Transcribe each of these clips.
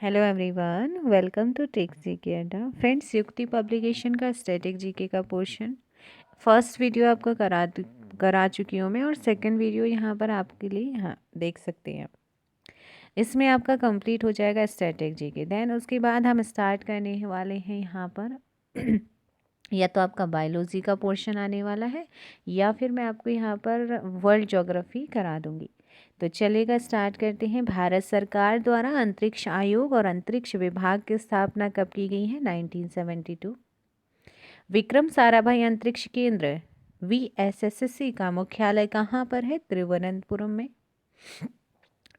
Hello everyone, welcome to tech GK Adda. Friends, Yukti publication का static GK का portion first video आपको करा चुकी हूँ मैं, और सेकंड वीडियो यहाँ पर आपके लिए यहाँ देख सकते हैं। इसमें आपका कंप्लीट हो जाएगा स्टैटिक जीके। देन उसके बाद हम स्टार्ट करने वाले हैं यहाँ पर या तो आपका बायोलॉजी का पोर्शन आने वाला है, या फिर मैं आपको यहाँ पर वर्ल्ड ज्योग्राफी करा दूँगी। तो चलेगा, स्टार्ट करते हैं। भारत सरकार द्वारा अंतरिक्ष आयोग और अंतरिक्ष विभाग की स्थापना कब की गई है? 1972। विक्रम साराभाई अंतरिक्ष केंद्र VSSC का मुख्यालय कहाँ पर है? तिरुवनंतपुरम में।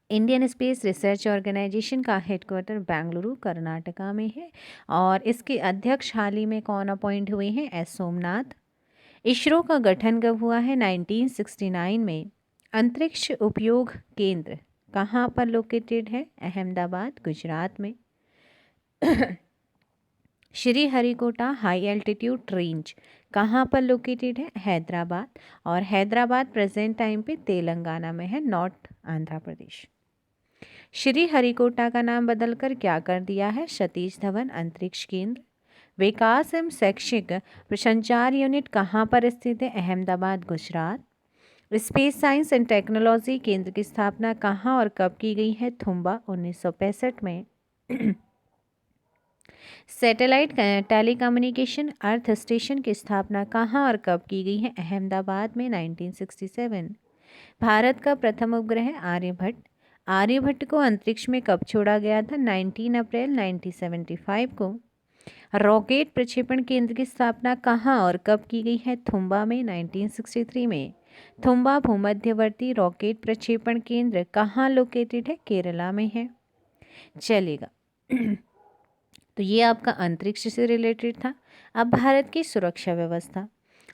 इंडियन स्पेस रिसर्च ऑर्गेनाइजेशन का हेडक्वार्टर बेंगलुरु कर्नाटका में है, और इसके अध्यक्ष हाल ही में कौन अपॉइंट हुए हैं? एस सोमनाथ। इसरो का गठन कब हुआ है? 1969 में। अंतरिक्ष उपयोग केंद्र कहाँ पर लोकेटेड है? अहमदाबाद, गुजरात में। Shri Harikota high altitude range कहाँ पर लोकेटेड है? हैदराबाद, और हैदराबाद प्रेजेंट टाइम पे तेलंगाना में है, नॉट आंध्र प्रदेश। श्री हरिकोटा का नाम बदलकर क्या कर दिया है? सतीश धवन अंतरिक्ष केंद्र। विकास एवं शैक्षिक संचार यूनिट कहाँ पर स्थित है? Ahmedabad, Gujarat. Space science and technology केंद्र की स्थापना कहाँ और कब की गई है? थुम्बा, 1965 में। सैटेलाइट टेलीकम्युनिकेशन अर्थ स्टेशन की स्थापना कहाँ और कब की गई है? अहमदाबाद में, 1967। भारत का प्रथम उपग्रह आर्यभट्ट। आर्यभट्ट को अंतरिक्ष में कब छोड़ा गया था? 19 अप्रैल 1975 को। रॉकेट प्रक्षेपण केंद्र की स्थापना कहाँ और कब की गई है? थुम्बा में, 1963 में। थुम्बा भूमध्यवर्ती रॉकेट प्रक्षेपण केंद्र कहाँ लोकेटेड है? केरला में है। चलेगा। तो ये आपका अंतरिक्ष से रिलेटेड था। अब भारत की सुरक्षा व्यवस्था,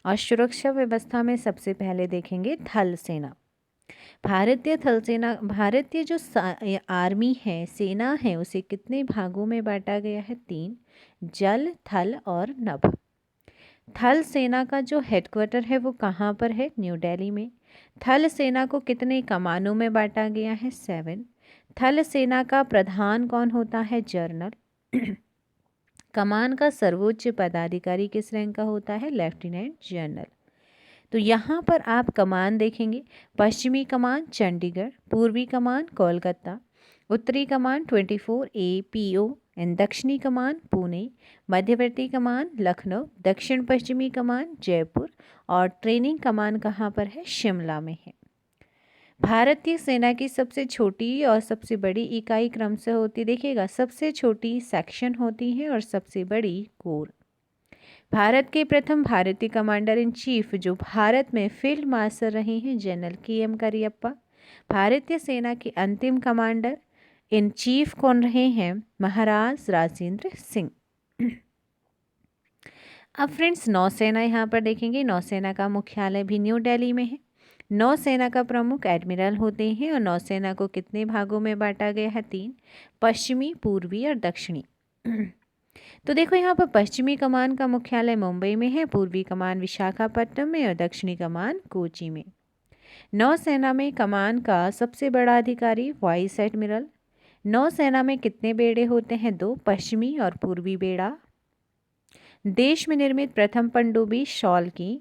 और सुरक्षा व्यवस्था में सबसे पहले देखेंगे थल सेना। भारतीय थल सेना, भारतीय जो आर्मी है, सेना है, उसे कितने भागों में बांटा गया है? 3, जल, थल और नभ। थल सेना का जो हेडक्वार्टर है वो कहाँ पर है? न्यू दिल्ली में। थल सेना को कितने कमानों में बांटा गया है? 7। थल सेना का प्रधान कौन होता है? जनरल। कमान का सर्वोच्च पदाधिकारी किस रैंक का होता है? Lieutenant general. तो यहाँ पर आप कमान देखेंगे। पश्चिमी कमान चंडीगढ़, पूर्वी कमान कोलकाता, उत्तरी कमान 24 APO एंड दक्षिणी कमान पुणे, मध्यवर्ती कमान लखनऊ, दक्षिण पश्चिमी कमान जयपुर, और ट्रेनिंग कमान कहाँ पर है? शिमला में है। भारतीय सेना की सबसे छोटी और सबसे बड़ी इकाई क्रम से होती, देखिएगा, सबसे छोटी सेक्शन होती है और सबसे बड़ी कोर। भारत के प्रथम भारतीय कमांडर इन चीफ जो भारत में फील्ड मार्शल रहे हैं, जनरल KM करियप्पा। भारतीय सेना के अंतिम कमांडर इन चीफ कौन रहे हैं? महाराज राजेंद्र सिंह। अब फ्रेंड्स, नौसेना यहाँ पर देखेंगे। नौसेना का मुख्यालय भी न्यू दिल्ली में है। नौसेना का प्रमुख एडमिरल होते हैं, और नौसेना को कितने भागों में बांटा गया है? 3, पश्चिमी, पूर्वी और दक्षिणी। तो देखो, यहाँ पर पश्चिमी कमान का मुख्यालय मुंबई में है, पूर्वी कमान विशाखापट्टनम में, और दक्षिणी कमान कोची में। नौसेना में कमान का सबसे बड़ा अधिकारी वाइस एडमिरल। नौसेना में कितने बेड़े होते हैं? 2, पश्चिमी और पूर्वी बेड़ा। देश में निर्मित प्रथम पनडुब्बी शॉल की।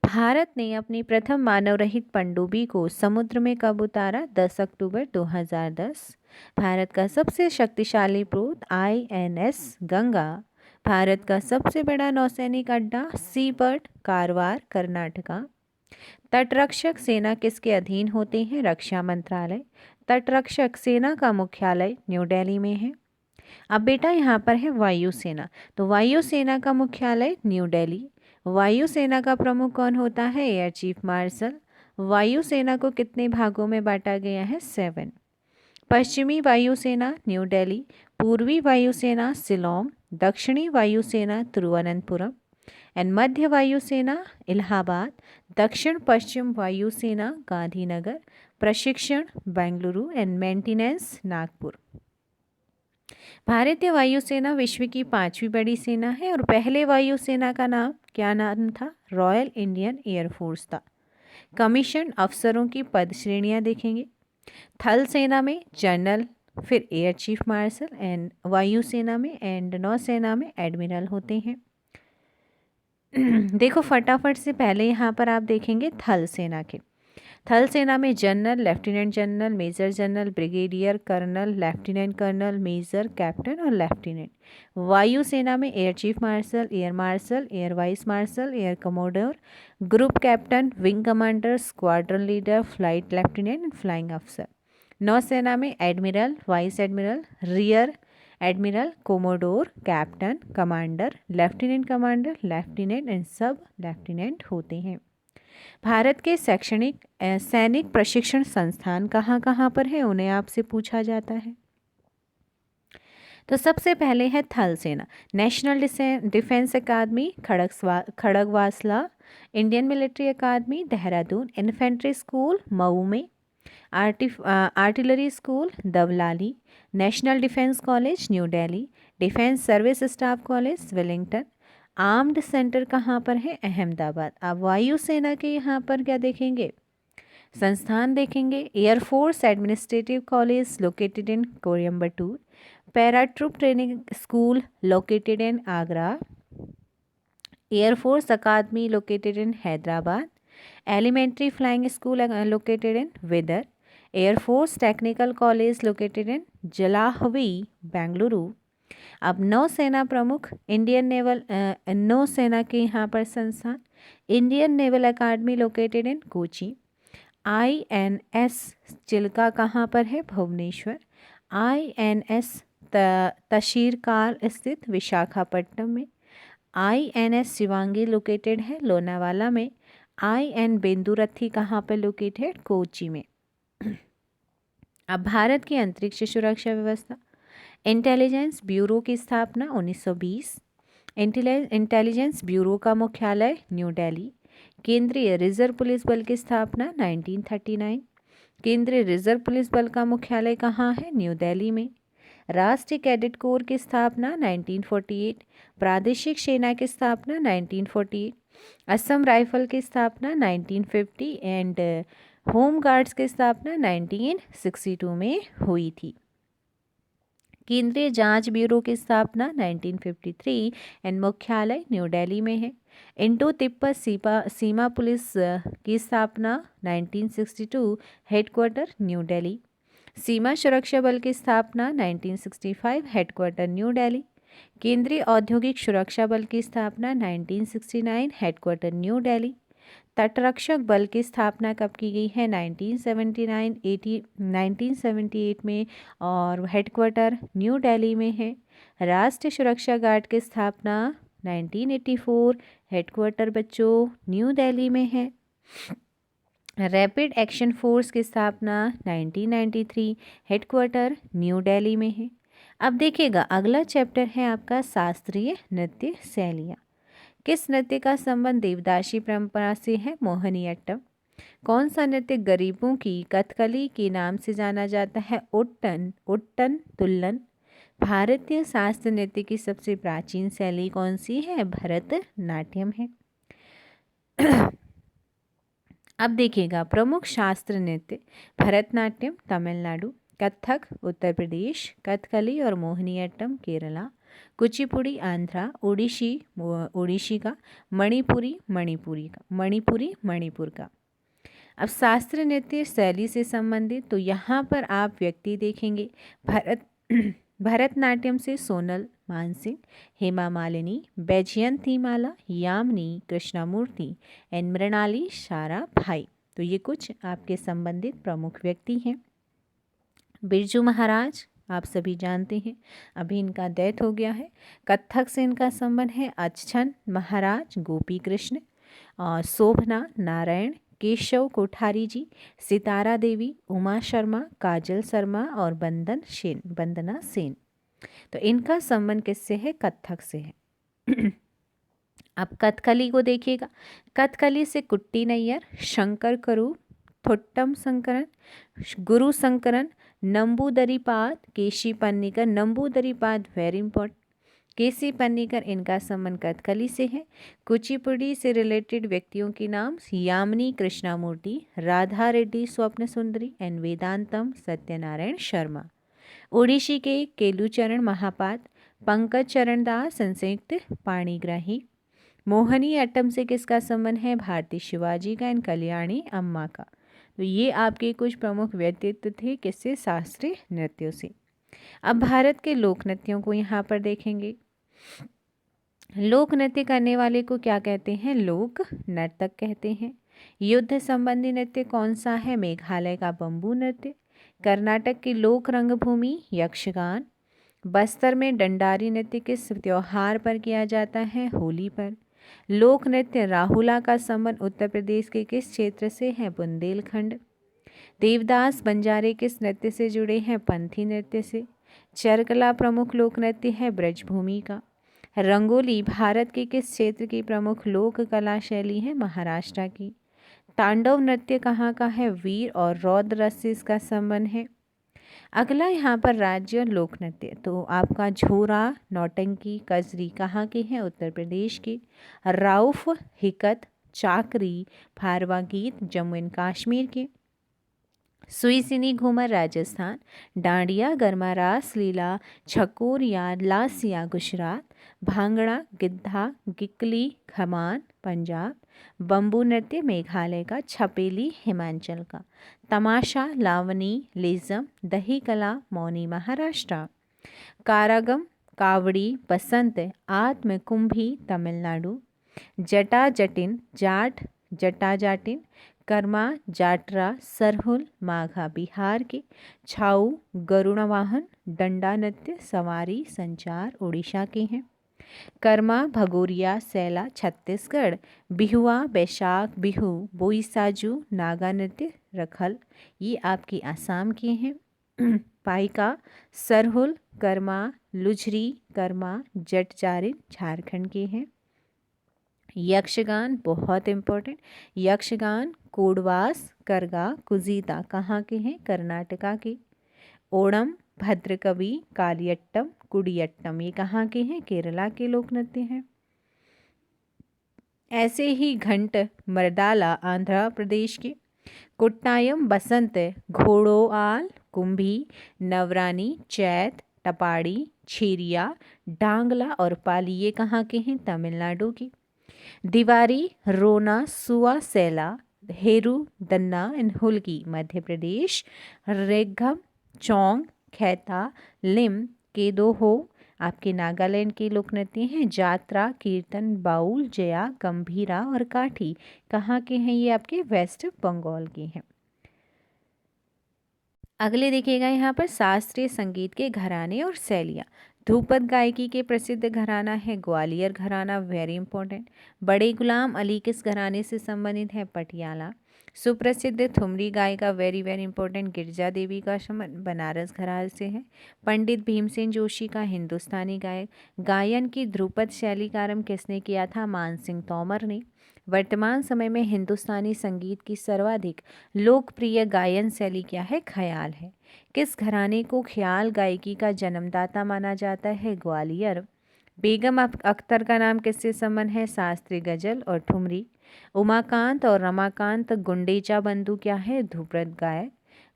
भारत ने अपनी प्रथम मानव रहित पनडुब्बी को समुद्र में कब उतारा? 10 अक्टूबर 2010। भारत का सबसे शक्तिशाली पोत INS गंगा। भारत का सबसे बड़ा नौसैनिक अड्डा सीबर्ड, कारवार, कर्नाटका। तटरक्षक सेना किसके अधीन होते हैं? रक्षा मंत्रालय। तटरक्षक सेना का मुख्यालय न्यू दिल्ली में है। अब बेटा यहाँ पर है वायुसेना। तो वायुसेना का मुख्यालय न्यू दिल्ली। वायुसेना का प्रमुख कौन होता है? Air chief martial. वायुसेना को कितने भागों में बांटा गया है? 7। पश्चिमी वायुसेना न्यू दिल्ली, पूर्वी वायुसेना शिलोंग, दक्षिणी वायुसेना तिरुवनंतपुरम, एंड मध्य वायुसेना इलाहाबाद, दक्षिण पश्चिम वायुसेना गांधीनगर, प्रशिक्षण बेंगलुरु, एंड मेंटेनेंस नागपुर। भारतीय वायुसेना विश्व की 5वीं बड़ी सेना है, और पहले वायुसेना का नाम क्या नाम था? रॉयल इंडियन एयरफोर्स था। कमीशन अफसरों की पद श्रेणियां देखेंगे। थल सेना में जनरल फिर एयर चीफ मार्शल एंड वायुसेना में एंड नौसेना में एडमिरल होते हैं। देखो फटाफट से पहले यहाँ पर आप देखेंगे थल सेना के। थल सेना में general, lieutenant general, major general, brigadier, colonel, lieutenant colonel, major, captain और लेफ्टिनेंट। वायु सेना में air chief marshal, air vice marshal, air commodore, group captain, wing commander, squadron leader, flight lieutenant and flying अफसर। नौसेना में admiral, vice admiral, rear admiral, commodore, captain, commander, lieutenant and sub lieutenant होते हैं। भारत के शैक्षणिक सैनिक प्रशिक्षण संस्थान कहाँ कहाँ पर है, उन्हें आपसे पूछा जाता है। तो सबसे पहले है थल सेना, नेशनल डिफेंस अकादमी खड़गवासला, इंडियन मिलिट्री अकादमी देहरादून, इन्फेंट्री स्कूल मऊ में, artillery school Devlali, national defence college New Delhi, defence service staff college Wellington, armoured centre कहाँ पर है, अहमदाबाद। आप वायुसेना के यहाँ पर क्या देखेंगे, संस्थान देखेंगे, air force administrative college located in Coimbatore, paratroop training school located in Agra, air force अकादमी located in Hyderabad, elementary flying school located in Bidar, air force technical college located in Jalahalli Bengaluru. अब नौसेना प्रमुख, इंडियन नेवल नौसेना के यहाँ पर संस्थान, Indian naval academy located in Kochi, INS Chilka कहाँ पर है, भुवनेश्वर, INS तशीरकाल स्थित विशाखापट्टनम में, INS शिवांगी लोकेटेड है लोनावाला में, IN बेंदुरथी कहाँ पर लोकेटेड है, कोची में। अब भारत की अंतरिक्ष सुरक्षा व्यवस्था, इंटेलिजेंस ब्यूरो की स्थापना 1920, इंटेलिजेंस ब्यूरो का मुख्यालय न्यू दिल्ली, केंद्रीय रिजर्व पुलिस बल की स्थापना 1939, केंद्रीय रिजर्व पुलिस बल का मुख्यालय कहाँ है, न्यू दिल्ली में, राष्ट्रीय कैडेट कोर की स्थापना 1948, प्रादेशिक सेना की स्थापना 1948, असम राइफल की स्थापना 1950 एंड होम गार्ड्स की स्थापना 1962 में हुई थी। केंद्रीय जांच ब्यूरो की स्थापना 1953 एंड मुख्यालय न्यू दिल्ली में है। इंडो तिब्बत सीमा पुलिस की स्थापना 1962, हेडक्वार्टर न्यू दिल्ली। सीमा सुरक्षा बल की स्थापना 1965, हेडक्वार्टर न्यू दिल्ली। केंद्रीय औद्योगिक सुरक्षा बल की स्थापना 1969, हेडक्वार्टर न्यू दिल्ली। तटरक्षक बल की स्थापना कब की गई है, 1978 में और हेडक्वार्टर न्यू दिल्ली में है। राष्ट्रीय सुरक्षा गार्ड की स्थापना 1984, हेडक्वार्टर बच्चों न्यू दिल्ली में है। रैपिड एक्शन फोर्स की स्थापना 1993, हेडक्वार्टर न्यू दिल्ली में है। अब देखिएगा अगला चैप्टर है आपका शास्त्रीय नृत्य शैलियाँ। किस नृत्य का संबंध देवदासी परंपरा से है, मोहिनीअट्टम। कौन सा नृत्य गरीबों की कथकली के नाम से जाना जाता है, उट्टन तुल्लन। भारतीय शास्त्रीय नृत्य की सबसे प्राचीन शैली कौन सी है, भरतनाट्यम है। अब देखिएगा प्रमुख शास्त्रीय नृत्य, भरतनाट्यम तमिलनाडु, कथक उत्तर प्रदेश, कथकली और मोहिनीअट्टम केरला, कुचिपुड़ी आंध्रा, ओडिशी का, मणिपुरी मणिपुर का। अब शास्त्रीय नृत्य शैली से संबंधित तो यहाँ पर आप व्यक्ति देखेंगे, भरतनाट्यम से सोनल मानसिंह, हेमा मालिनी, बैजयंती माला, यामिनी कृष्णमूर्ति एंड मृणाली सारा भाई। तो ये कुछ आपके संबंधित प्रमुख व्यक्ति हैं। बिरजू महाराज आप सभी जानते हैं, अभी इनका डेथ हो गया है। कथक से इनका संबंध है अच्छन महाराज, गोपी कृष्ण, शोभना नारायण, केशव कोठारी जी, सितारा देवी, उमा शर्मा, काजल शर्मा और वंदना सेन। तो इनका संबंध किससे है, कथक से है। अब कथकली को देखिएगा, कथकली से कुट्टी नैयर, शंकर करूप, थोट्टम शंकरन, गुरु शंकरन, नंबूदरीपाद, केशी पन्नीकर। नंबूदरीपाद वेरी इंपॉर्टेंट, केसी पन्नीकर, इनका संबंध कथकली से है। कुचिपुड़ी से रिलेटेड व्यक्तियों के नाम, यामिनी कृष्णमूर्ति, राधा रेड्डी स्वप्न सुंदरी एंड वेदांतम सत्यनारायण शर्मा। ओडिशी के केलुचरण महापात, पंकज चरण दास संयुक्त पाणिग्राही। मोहिनी अट्टम से किसका संबंध है? भारती शिवाजी का एंड कल्याणी अम्मा का। तो ये आपके कुछ प्रमुख व्यक्तित्व थे, किससे? शास्त्रीय नृत्यों से। अब भारत के लोक नृत्यों को यहाँ पर देखेंगे। लोक नृत्य करने वाले को क्या कहते हैं? लोक नर्तक कहते हैं। युद्ध संबंधी नृत्य कौन सा है? मेघालय का बंबू नृत्य। कर्नाटक की लोक रंगभूमि यक्षगान। बस्तर में डंडारी नृत्य किस त्योहार पर किया जाता है? होली पर। लोक नृत्य राहुला का संबंध उत्तर प्रदेश के किस क्षेत्र से है? बुंदेलखंड। देवदास बंजारे किस नृत्य से जुड़े हैं? पंथी नृत्य से। चरकला प्रमुख लोक नृत्य है ब्रजभूमि का। रंगोली भारत के किस क्षेत्र की प्रमुख लोक कला शैली है? महाराष्ट्र की। तांडव नृत्य कहाँ का है? वीर और रौद्र रस से इसका संबंध है। अगला यहाँ पर राज्य लोक नृत्य, तो आपका झोरा, नौटंकी, कजरी कहाँ के हैं? उत्तर प्रदेश के। राउफ, हिकत, चाकरी, फारवा गीत जम्मू एंड कश्मीर के। सुईसिनी घूमर राजस्थान। डांडिया, गरमा, रास लीला, छकोरिया, लासिया गुजरात। भांगड़ा, गिद्धा, गिकली, खमान पंजाब। बंबू नृत्य मेघालय का। छपेली हिमाचल का। तमाशा, लावनी, लेज़म, दही कला, मौनी महाराष्ट्र। कारागम, कावड़ी, बसंत, आत्मकुंभी तमिलनाडु। जटा जटिन, जाट, जटा जाटिन, कर्मा, जाटरा, सरहुल, माघा बिहार के। छाऊ, गरुड़वाहन, डंडा नृत्य, सवारी, संचार उड़ीसा के हैं। कर्मा, भगोरिया, सैला छत्तीसगढ़। बिहुआ, बैशाख बिहू, बोईसाजू, नागा नृत्य, रखल ये आपकी आसाम के हैं। पाइका, सरहुल, कर्मा, लुझरी, कर्मा, जटजारिन झारखंड के हैं। यक्षगान बहुत इम्पोर्टेंट, यक्षगान, कोडवास, करगा, कुजीता कहाँ के हैं? कर्नाटका के। ओणम, भद्रकवि, कालियट्टम, कुडियट्टम ये कहाँ के हैं? केरला के लोक नृत्य हैं। ऐसे ही घंट, मर्दाला आंध्र प्रदेश के। कुट्टायम, बसंत, घोड़ोआल, कुंभी, नवरानी, चैत, टपाड़ी, छेरिया, डांगला और पाली ये कहाँ के हैं? तमिलनाडु की। दिवारी, रोना, सुआ, सैला, हेरू, दन्ना एंड हुलकी मध्य प्रदेश। रेगम, चौंग, खैता, लिम, केदोहो आपके नागालैंड के लोक नृत्य हैं। जात्रा, कीर्तन, बाउल, जया, गंभीरा और काठी कहाँ के हैं? ये आपके वेस्ट बंगाल के हैं। अगले देखिएगा यहाँ पर शास्त्रीय संगीत के घराने और शैलियाँ। ध्रुपद गायकी के प्रसिद्ध घराना है ग्वालियर घराना, वेरी इंपॉर्टेंट। बड़े गुलाम अली किस घराने से संबंधित है? पटियाला। सुप्रसिद्ध ठुमरी गायिका, वेरी वेरी इंपॉर्टेंट, गिरजा देवी का संबंध बनारस घराने से है। पंडित भीमसेन जोशी का हिंदुस्तानी गायक। गायन की ध्रुपद शैली का आरंभ किसने किया था? मानसिंह तोमर ने। वर्तमान समय में हिंदुस्तानी संगीत की सर्वाधिक लोकप्रिय गायन शैली क्या है? ख्याल है। किस घराने को ख्याल गायकी का जन्मदाता माना जाता है? ग्वालियर। बेगम अख्तर का नाम किससे संबंध है? शास्त्रीय गजल और ठुमरी। उमाकांत और रमाकांत गुंडेचा बंधु क्या है? ध्रुपद गायक।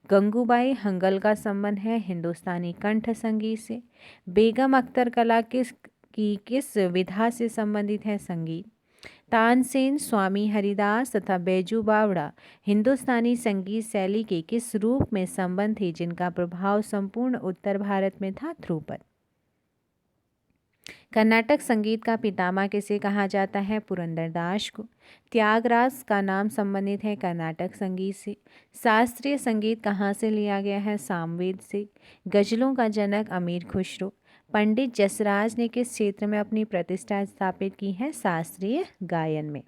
गंगूबाई हंगल का संबंध है हिंदुस्तानी कंठ संगीत से। बेगम अख्तर कला किस विधा से संबंधित है? संगीत। तानसेन, स्वामी हरिदास तथा बैजू बावड़ा हिंदुस्तानी संगीत शैली के किस रूप में संबंध थे जिनका प्रभाव संपूर्ण उत्तर भारत में था? ध्रुपद। कर्नाटक संगीत का पितामह किसे कहा जाता है? पुरंदरदास को। त्यागराज का नाम संबंधित है कर्नाटक संगीत से। शास्त्रीय संगीत कहाँ से लिया गया है? सामवेद से। गजलों का जनक अमीर खुसरो। पंडित जसराज ने किस क्षेत्र में अपनी प्रतिष्ठा स्थापित की है? शास्त्रीय गायन में।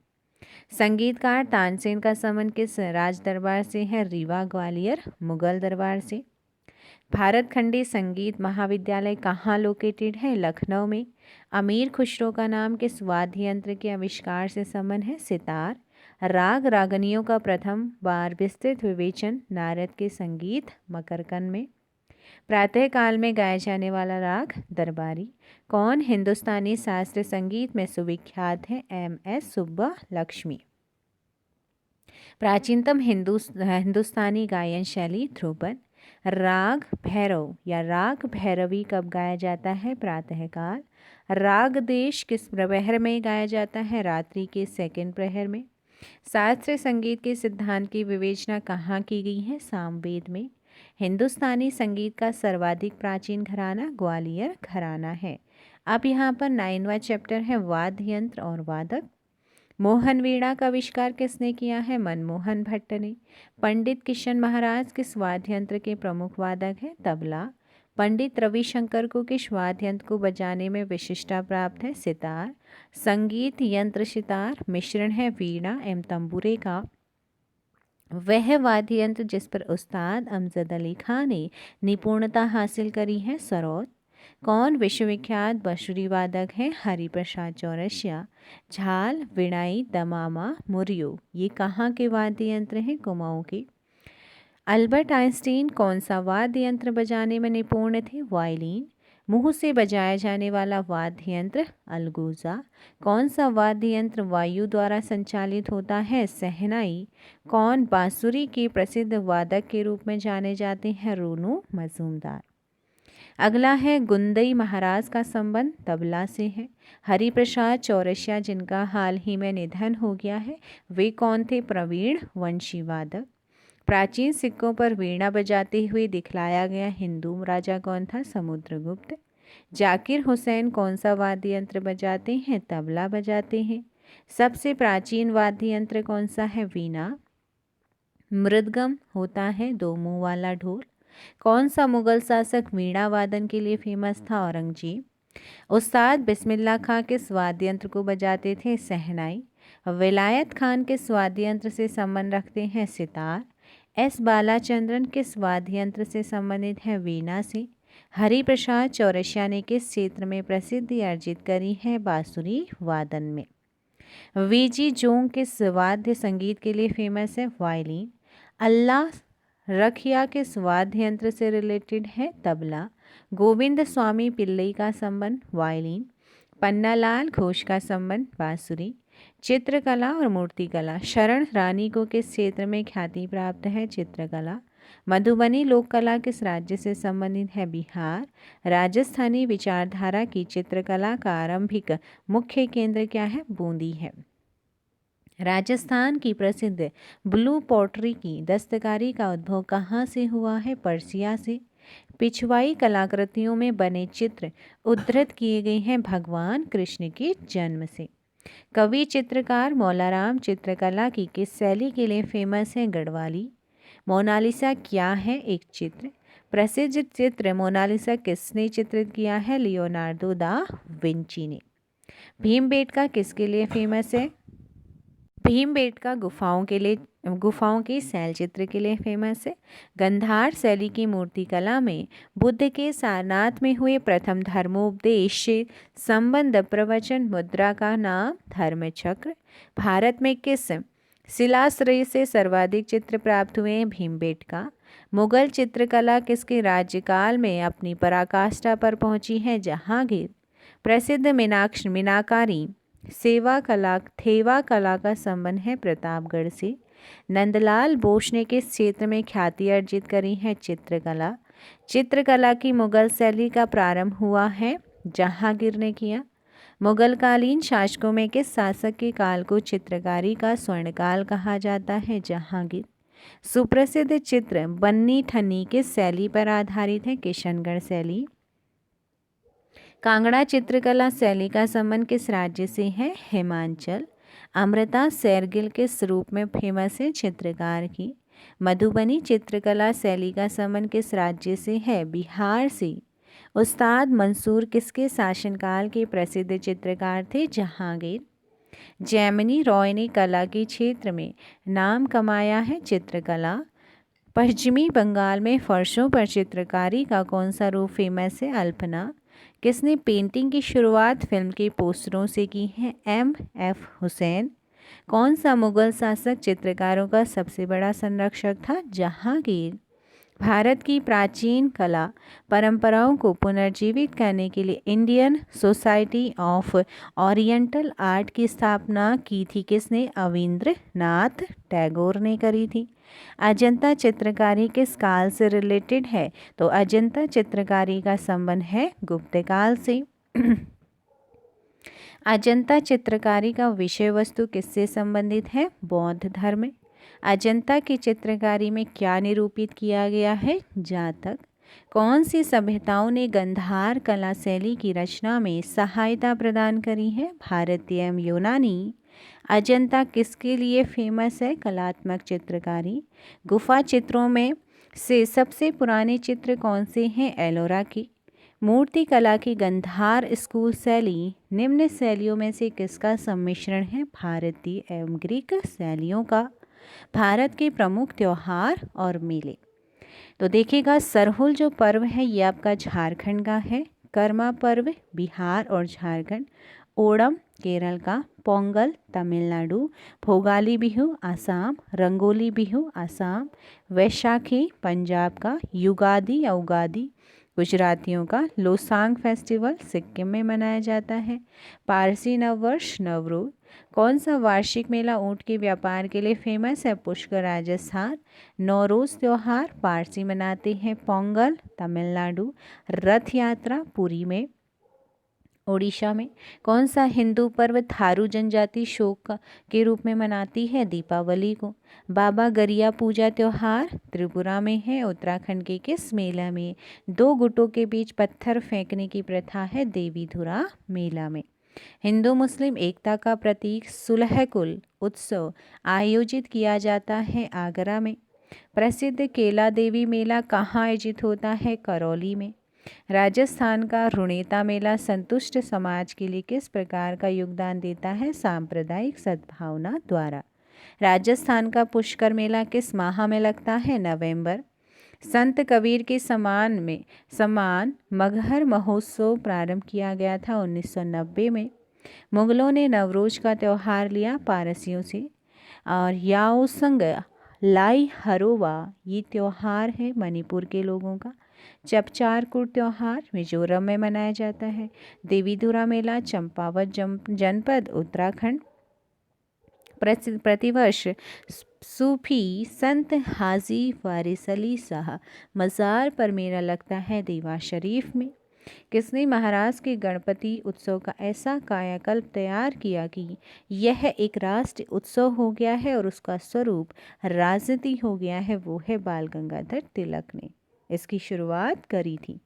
संगीतकार तानसेन का संबंध किस राज दरबार से है? रीवा, ग्वालियर, मुगल दरबार से। भारत खंडी संगीत महाविद्यालय कहाँ लोकेटेड है? लखनऊ में। अमीर खुसरो का नाम किस वाद्य यंत्र के आविष्कार से संबंध है? सितार। राग रागनियों का प्रथम बार विस्तृत विवेचन नारद के संगीत मकरकंद में। प्रातः काल में गाया जाने वाला राग दरबारी। कौन हिंदुस्तानी शास्त्रीय संगीत में सुविख्यात है? MS सुब्बा लक्ष्मी। प्राचीनतम हिंदुस्तानी गायन शैली ध्रुपद। राग भैरव या राग भैरवी कब गाया जाता है? प्रातःकाल। राग देश किस प्रहर में गाया जाता है? रात्रि के सेकंड प्रहर में। शास्त्रीय संगीत के सिद्धांत की विवेचना कहाँ की गई है? सामवेद में। हिंदुस्तानी संगीत का सर्वाधिक प्राचीन घराना ग्वालियर घराना है। अब यहाँ पर 9वां चैप्टर है वाद्य यंत्र और वादक। मोहन वीणा का आविष्कार किसने किया है? मनमोहन भट्ट ने। पंडित किशन महाराज किस वाद्य यंत्र के प्रमुख वादक हैं? तबला। पंडित रविशंकर को किस वाद्य यंत्र को बजाने में विशिष्टता प्राप्त है? सितार। संगीत यंत्र सितार मिश्रण है वीणा एवं तंबूरे का। वह वाद्य यंत्र जिस पर उस्ताद अमजद अली खां ने निपुणता हासिल करी है? सरोद। कौन विश्वविख्यात बांसुरी वादक हैं? हरिप्रसाद चौरसिया। झाल, विणाई, दमामा, मुरियो ये कहाँ के वाद्य यंत्र हैं? कुमाऊं के। अल्बर्ट आइंस्टीन कौन सा वाद्य यंत्र बजाने में निपुण थे? वायलिन। मुंह से बजाया जाने वाला वाद्य यंत्र अलगोजा। कौन सा वाद्य यंत्र वायु द्वारा संचालित होता है? शहनाई। कौन बांसुरी के प्रसिद्ध वादक के रूप में जाने जाते हैं? रोनू मजूमदार। अगला है गुंदई महाराज का संबंध तबला से है। हरिप्रसाद चौरसिया जिनका हाल ही में निधन हो गया है वे कौन थे? प्रवीण वंशी वादक। प्राचीन सिक्कों पर वीणा बजाते हुए दिखलाया गया हिंदू राजा कौन था? समुद्रगुप्त। जाकिर हुसैन कौन सा वाद्य यंत्र बजाते हैं? तबला बजाते हैं। सबसे प्राचीन वाद्य यंत्र कौन सा है? वीणा। मृदगम होता है दो मुंह वाला ढोल। कौन सा मुगल शासक वीणा वादन के लिए फेमस था? औरंगजेब। उस्ताद बिस्मिल्लाह खां किस वाद्य यंत्र को बजाते थे? शहनाई। विलायत खान किस वाद्य यंत्र से संबंध रखते हैं? सितार। एस बालाचंद्रन किस वाद्य यंत्र से संबंधित है? वीणा से। हरिप्रसाद चौरसिया ने किस क्षेत्र में प्रसिद्धि अर्जित करी है? बांसुरी वादन में। वीजी जोंग किस वाद्य संगीत के लिए फेमस है? वायलिन। अल्लाह रखिया किस वाद्य यंत्र से रिलेटेड है? तबला। गोविंद स्वामी पिल्लई का संबंध वायलिन। पन्नालाल घोष का संबंध बांसुरी। चित्रकला और मूर्तिकला शरण रानी को किस क्षेत्र में ख्याति प्राप्त है? चित्रकला। मधुबनी लोक कला किस राज्य से संबंधित है? बिहार। राजस्थानी विचारधारा की चित्रकला का आरंभिक मुख्य केंद्र क्या है? बूंदी है। राजस्थान की प्रसिद्ध ब्लू पॉटरी की दस्तकारी का उद्भव कहाँ से हुआ है? पर्सिया से। पिछवाई कलाकृतियों में बने चित्र उद्धृत किए गए हैं भगवान कृष्ण के जन्म से। कवि चित्रकार मौलाराम चित्रकला की किस शैली के लिए फेमस है? गढ़वाली। मोनालिसा क्या है? एक चित्र। प्रसिद्ध चित्र मोनालिसा किसने चित्रित किया है? लियोनार्डो दा विंची ने। भीमबेटका किसके लिए फेमस है? भीमबेटका गुफाओं के शैल चित्र के लिए फेमस है। गंधार शैली की मूर्तिकला में बुद्ध के सारनाथ में हुए प्रथम धर्मोपदेश से संबंध प्रवचन मुद्रा का नाम धर्मचक्र। भारत में किस शिलाश्रय से सर्वाधिक चित्र प्राप्त हुए हैं? भीमबेटका। मुगल चित्रकला किसके राज्यकाल में अपनी पराकाष्ठा पर पहुंची है? जहांगीर। प्रसिद्ध मीनाकारी थेवा कला का संबंध है प्रतापगढ़ से। नंदलाल बोस ने किस क्षेत्र में ख्याति अर्जित करी है? चित्रकला। चित्रकला की मुगल शैली का प्रारंभ हुआ है? जहांगीर ने किया। मुगलकालीन शासकों में किस शासक के काल को चित्रकारी का स्वर्णकाल कहा जाता है? जहांगीर। सुप्रसिद्ध चित्र बन्नी ठन्नी किस शैली पर आधारित है? किशनगढ़ शैली। कांगड़ा चित्रकला शैली का संबंध किस राज्य से है? हिमाचल। अमृता शेरगिल किस रूप में फेमस है? चित्रकार की। मधुबनी चित्रकला शैली का संबंध किस राज्य से है? बिहार से। उस्ताद मंसूर किसके शासनकाल के प्रसिद्ध चित्रकार थे? जहांगीर। जैमिनी रॉय ने कला के क्षेत्र में नाम कमाया है? चित्रकला। पश्चिमी बंगाल में फर्शों पर चित्रकारी का कौन सा रूप फेमस है? अल्पना। किसने पेंटिंग की शुरुआत फिल्म के पोस्टरों से की है? M.F. हुसैन। कौन सा मुगल शासक चित्रकारों का सबसे बड़ा संरक्षक था? जहांगीर। भारत की प्राचीन कला परंपराओं को पुनर्जीवित करने के लिए Indian society of oriental art की स्थापना की थी किसने? अविंद्रनाथ टैगोर ने करी थी। अजंता चित्रकारी किस काल से रिलेटेड है? तो अजंता चित्रकारी का संबंध है गुप्त काल से। अजंता चित्रकारी का विषय वस्तु किससे संबंधित है? बौद्ध धर्म। अजंता की चित्रकारी में क्या निरूपित किया गया है? जातक। कौन सी सभ्यताओं ने गंधार कला शैली की रचना में सहायता प्रदान करी है? भारतीय एवं यूनानी। अजंता किसके लिए फेमस है? कलात्मक चित्रकारी। गुफा चित्रों में से सबसे पुराने चित्र कौन से हैं? एलोरा की। मूर्ति कला की गंधार स्कूल शैली निम्न शैलियों में से किसका सम्मिश्रण है? भारतीय एवं ग्रीक शैलियों का। भारत के प्रमुख त्योहार और मेले। तो देखिएगा, सरहुल जो पर्व है ये आपका झारखंड का है। कर्मा पर्व बिहार और झारखंड। ओणम केरल का। पोंगल तमिलनाडु। भोगाली बिहू आसाम। रंगोली बिहू आसाम। वैशाखी पंजाब का। युगादि या उगादि गुजरातियों का। लोसांग फेस्टिवल सिक्किम में मनाया जाता है। पारसी नववर्ष नवरोज। कौन सा वार्षिक मेला ऊंट के व्यापार के लिए फेमस है? पुष्कर राजस्थान। नौरोज त्योहार पारसी मनाते हैं। पोंगल तमिलनाडु। रथ यात्रा पुरी में ओडिशा में। कौन सा हिंदू पर्व थारू जनजाति शोक के रूप में मनाती है? दीपावली को। बाबा गरिया पूजा त्योहार त्रिपुरा में है। उत्तराखंड के किस मेला में दो गुटों के बीच पत्थर फेंकने की प्रथा है? देवीधुरा मेला में। हिंदू मुस्लिम एकता का प्रतीक सुलहकुल उत्सव आयोजित किया जाता है आगरा में। प्रसिद्ध केला देवी मेला कहाँ आयोजित होता है? करौली में। राजस्थान का रुणेता मेला संतुष्ट समाज के लिए किस प्रकार का योगदान देता है? सांप्रदायिक सद्भावना द्वारा। राजस्थान का पुष्कर मेला किस माह में लगता है? नवंबर। संत कबीर के समान मगहर महोत्सव प्रारंभ किया गया था 1990 में। मुगलों ने नवरोज का त्यौहार लिया पारसियों से। और याओसंग लाई हरोवा ये त्यौहार है मणिपुर के लोगों का। चपचारकुट त्यौहार मिजोरम में मनाया जाता है। देवीधुरा मेला चंपावत जनपद उत्तराखंड। प्रतिवर्ष सूफी संत हाजी वारिस अली शाह मज़ार पर मेला लगता है देवास शरीफ में। किसने महाराष्ट्र के गणपति उत्सव का ऐसा कायाकल्प तैयार किया कि यह एक राष्ट्रीय उत्सव हो गया है और उसका स्वरूप राजनीति हो गया है? वो है बाल गंगाधर तिलक ने इसकी शुरुआत करी थी।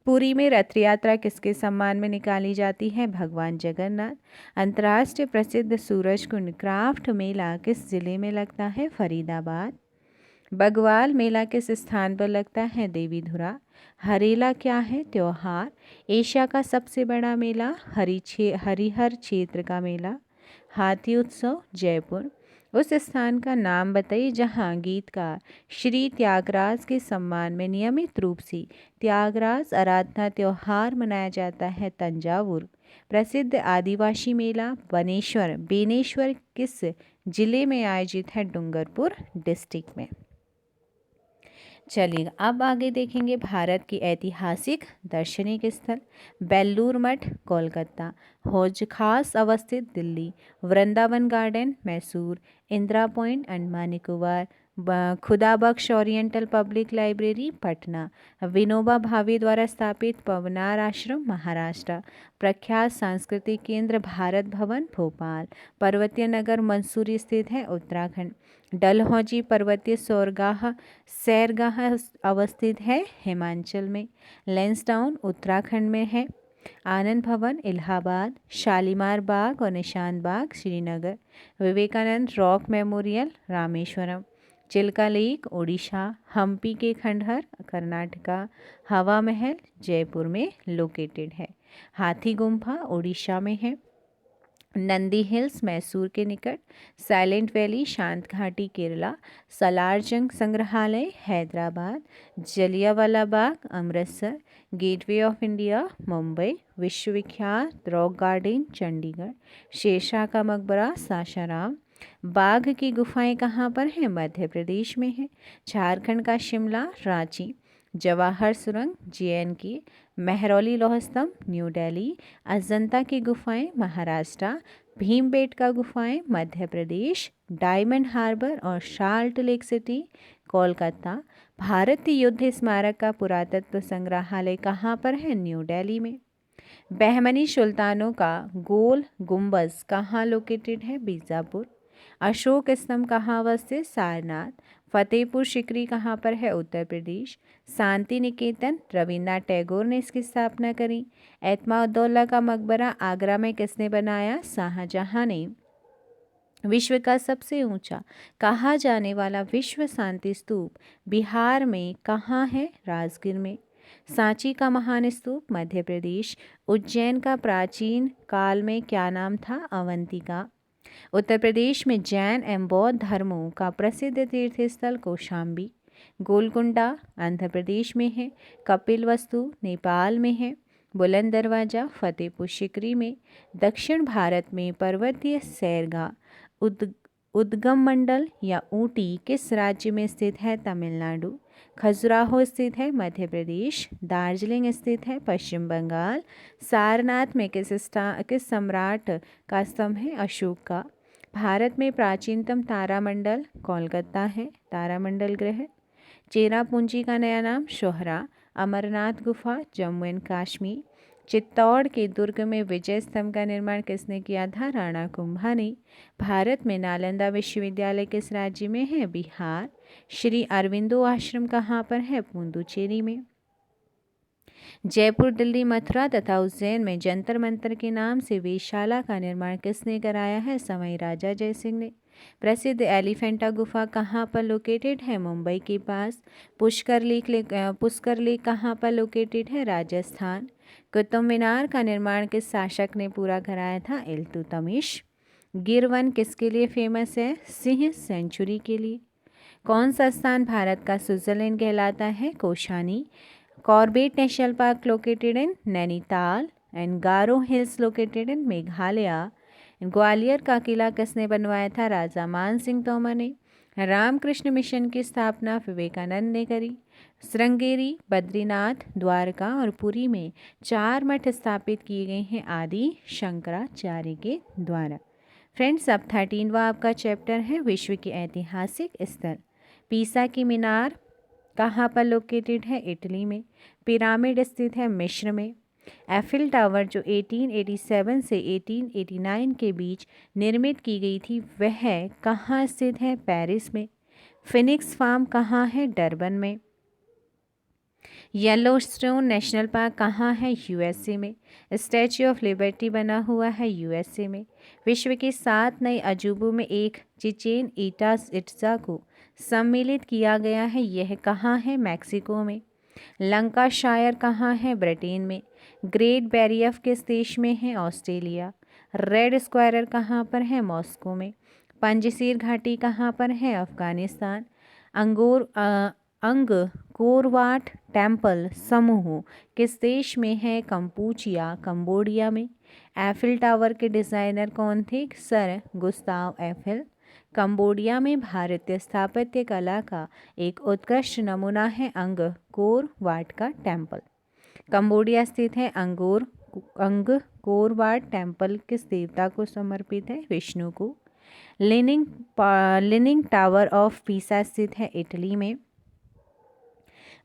पुरी में रथ यात्रा किसके सम्मान में निकाली जाती है? भगवान जगन्नाथ। अंतर्राष्ट्रीय प्रसिद्ध सूरजकुंड क्राफ्ट मेला किस जिले में लगता है? फरीदाबाद। बगवाल मेला किस स्थान पर लगता है? देवीधुरा। हरेला क्या है? त्योहार। एशिया का सबसे बड़ा मेला हरिहर क्षेत्र का मेला। हाथी उत्सव जयपुर। उस स्थान का नाम बताइए जहां गीतकार श्री त्यागराज के सम्मान में नियमित रूप से त्यागराज आराधना त्योहार मनाया जाता है। तंजावुर। प्रसिद्ध आदिवासी मेला बेनेश्वर किस जिले में आयोजित है? डूंगरपुर डिस्ट्रिक्ट में। चलिए अब आगे देखेंगे भारत की ऐतिहासिक दार्शनिक स्थल। बेल्लूर मठ कोलकाता। हौज खास अवस्थित Delhi. Vrindavan garden Mysore. Indira point Andaman Nicobar. Khuda Bakhsh oriental public library Patna. Vinoba Bhave द्वारा स्थापित पवनार आश्रम महाराष्ट्र। प्रख्यात सांस्कृतिक केंद्र भारत भवन भोपाल। पर्वतीय नगर मंसूरी स्थित है उत्तराखंड। डलहौजी पर्वतीय सैरगाह अवस्थित है हिमाचल में। लैंसडाउन उत्तराखंड में है। आनंद भवन इलाहाबाद। शालीमार बाग और Nishat Bagh Srinagar. Vivekananda rock memorial Rameswaram. Chilka lake Odisha. Hampi के खंडहर कर्नाटका। हवा महल जयपुर में लोकेटेड है। हाथी गुम्फा ओडिशा में है। नंदी हिल्स मैसूर के निकट। साइलेंट वैली शांत घाटी केरला। सलार जंग संग्रहालय Hyderabad. Jallianwala Bagh Amritsar. Gateway of India Mumbai. विश्वविख्यात रॉक गार्डन चंडीगढ़। शेरशाह का मकबरा सासाराम। बाघ की गुफाएं कहाँ पर हैं? मध्य प्रदेश में है। झारखंड का शिमला रांची। जवाहर सुरंग JNK। महरौली लौह स्तंभ न्यू दिल्ली। अजंता की गुफाएं महाराष्ट्र। भीमबेटका गुफाएं मध्य प्रदेश। डायमंड हार्बर और साल्ट लेक सिटी कोलकाता। भारतीय युद्ध स्मारक का पुरातत्व संग्रहालय कहाँ पर है? न्यू दिल्ली में। बहमनी सुल्तानों का गोल गुंबज कहाँ लोकेटेड है? बीजापुर। अशोक स्तंभ कहाँ अवस्थित? सारनाथ। फतेहपुर सिकरी कहाँ पर है? उत्तर प्रदेश। शांति निकेतन रविन्द्रनाथ टैगोर ने इसकी स्थापना करी। एतमाउद्दौला का मकबरा आगरा में किसने बनाया? शाहजहां ने। विश्व का सबसे ऊंचा कहा जाने वाला विश्व शांति स्तूप बिहार में कहाँ है? राजगीर में। सांची का महान स्तूप मध्य प्रदेश। उज्जैन का प्राचीन काल में क्या नाम था? अवंतिका। उत्तर प्रदेश में जैन एवं बौद्ध धर्मों का प्रसिद्ध तीर्थ स्थल कौशाम्बी। गोलकुंडा आंध्र प्रदेश में है। कपिलवस्तु नेपाल में है। बुलंद दरवाजा फतेहपुर सिकरी में। दक्षिण भारत में पर्वतीय सैरगा उद्गम मंडल या ऊटी किस राज्य में स्थित है? तमिलनाडु। खजुराहो स्थित है मध्य प्रदेश। दार्जिलिंग स्थित है पश्चिम बंगाल। सारनाथ में किस सम्राट का स्तंभ है? अशोक का। भारत में प्राचीनतम तारामंडल कोलकाता है तारामंडल ग्रह। चेरापूंजी का नया नाम शोहरा। अमरनाथ गुफा जम्मू एंड कश्मीर। चित्तौड़ के दुर्ग में विजय स्तंभ का निर्माण किसने किया था? राणा कुंभा ने। भारत में नालंदा विश्वविद्यालय किस राज्य में है? बिहार। श्री अरविंदो आश्रम कहाँ पर है? पुडुचेरी में। जयपुर दिल्ली मथुरा तथा उज्जैन में जंतर मंतर के नाम से वेधशाला का निर्माण किसने कराया है? सवाई राजा जयसिंह ने। प्रसिद्ध एलिफेंटा गुफा कहाँ पर लोकेटेड है? मुंबई के पास। पुष्कर लेक कहाँ पर लोकेटेड है? राजस्थान। कुतुब मीनार का निर्माण किस शासक ने पूरा कराया था? इल्तुतमिश। गिर वन किसके लिए फेमस है? सिंह सेंचुरी के लिए। कौन सा स्थान भारत का स्विट्जरलैंड कहलाता है? Kausani. Corbett national park located in Nainital and Garo hills located in Meghalaya. Gwalior का किला किसने बनवाया था? राजा मान सिंह तोमर ने। रामकृष्ण मिशन की स्थापना विवेकानंद ने करी। श्रृंगेरी बद्रीनाथ द्वारका और पुरी में 4 मठ स्थापित किए गए हैं आदि शंकराचार्य के द्वारा। फ्रेंड्स, अब 13वां आपका चैप्टर है विश्व के ऐतिहासिक स्थल। पीसा की मीनार कहाँ पर लोकेटेड है? इटली में। पिरामिड स्थित है मिस्र में। एफिल टावर जो 1887 से 1889 के बीच निर्मित की गई थी वह कहाँ स्थित है? पेरिस में। फिनिक्स फार्म कहाँ है? डरबन में। येलोस्टोन नेशनल पार्क कहाँ है? यूएसए में। स्टैच्यू ऑफ लिबर्टी बना हुआ है यूएसए में। विश्व के 7 नए अजूबों में एक चिचेन इट्जा को सम्मिलित किया गया है, यह कहाँ है? मैक्सिको में। लंकाशायर कहाँ है? ब्रिटेन में। ग्रेट बैरियर किस देश में है? ऑस्ट्रेलिया। रेड स्क्वायरर कहाँ पर है? मॉस्को में। पंजसीर घाटी कहाँ पर है? अफगानिस्तान। अंगकोरवाट टेम्पल समूह किस देश में है? कंपूचिया कंबोडिया में। एफिल टावर के डिज़ाइनर कौन थे? Sir Gustav Eiffel. कंबोडिया में भारतीय स्थापत्य कला का एक उत्कृष्ट नमूना है अंगकोर वाट का टेम्पल। कंबोडिया स्थित है। अंगकोर वाट टेम्पल किस देवता को समर्पित है? विष्णु को। लीनिंग टावर ऑफ पीसा स्थित है इटली में।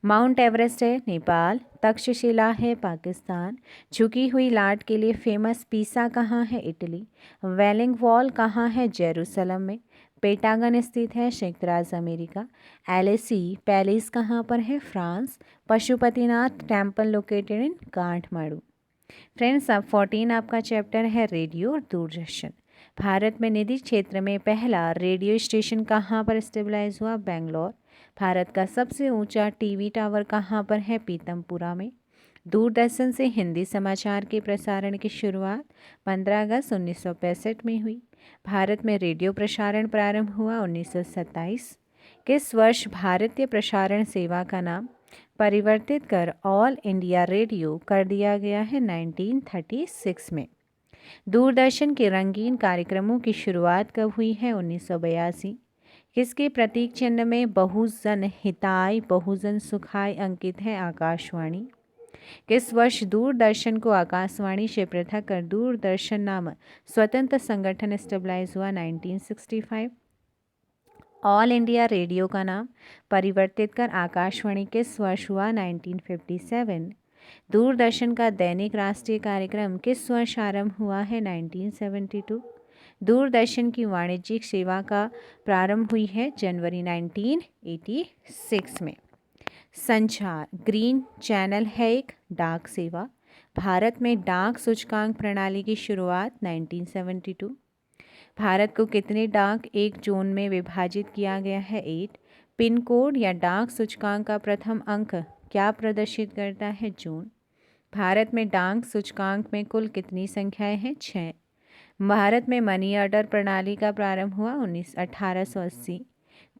माउंट एवरेस्ट है नेपाल। तक्षशिला है पाकिस्तान। झुकी हुई लाट के लिए फेमस पीसा कहाँ है? इटली। वेलिंग वॉल कहाँ है? जेरूसलम में। पेंटागन स्थित है संयुक्त राज्य अमेरिका। एलिसी पैलेस कहाँ पर है? France. Pashupatinath temple located in Kathmandu. Friends, अब 14 आपका चैप्टर है रेडियो और दूरदर्शन। भारत में निजी क्षेत्र में पहला रेडियो स्टेशन कहाँ पर स्टेबलाइज हुआ? बेंगलोर। भारत का सबसे ऊंचा टीवी टावर कहाँ पर है? पीतमपुरा में। दूरदर्शन से हिंदी समाचार के प्रसारण की शुरुआत 15 अगस्त 1965 में हुई। भारत में रेडियो प्रसारण प्रारंभ हुआ 1927। किस वर्ष भारतीय प्रसारण सेवा का नाम परिवर्तित कर ऑल इंडिया रेडियो कर दिया गया है? 1936 में। दूरदर्शन के रंगीन कार्यक्रमों की शुरुआत कब हुई है? 1982। किसके प्रतीक चिन्ह में बहुजन हिताय बहुजन सुखाय अंकित है? आकाशवाणी। किस वर्ष दूरदर्शन को आकाशवाणी से पृथक कर दूरदर्शन नाम स्वतंत्र संगठन स्टेबलाइज हुआ? 1965। ऑल इंडिया रेडियो का नाम परिवर्तित कर आकाशवाणी किस वर्ष हुआ? 1957। दूरदर्शन का दैनिक राष्ट्रीय कार्यक्रम किस वर्ष आरंभ हुआ है? 1972। दूरदर्शन की वाणिज्यिक सेवा का प्रारंभ हुई है जनवरी 1986 में। संचार ग्रीन चैनल है एक डाक सेवा। भारत में डाक सूचकांक प्रणाली की शुरुआत 1972। भारत को कितने डाक एक जोन में विभाजित किया गया है? 8। पिन कोड या डाक सूचकांक का प्रथम अंक क्या प्रदर्शित करता है? जोन। भारत में डाक सूचकांक में कुल कितनी संख्याएं हैं? 6। भारत में मनी ऑर्डर प्रणाली का प्रारंभ हुआ 1880।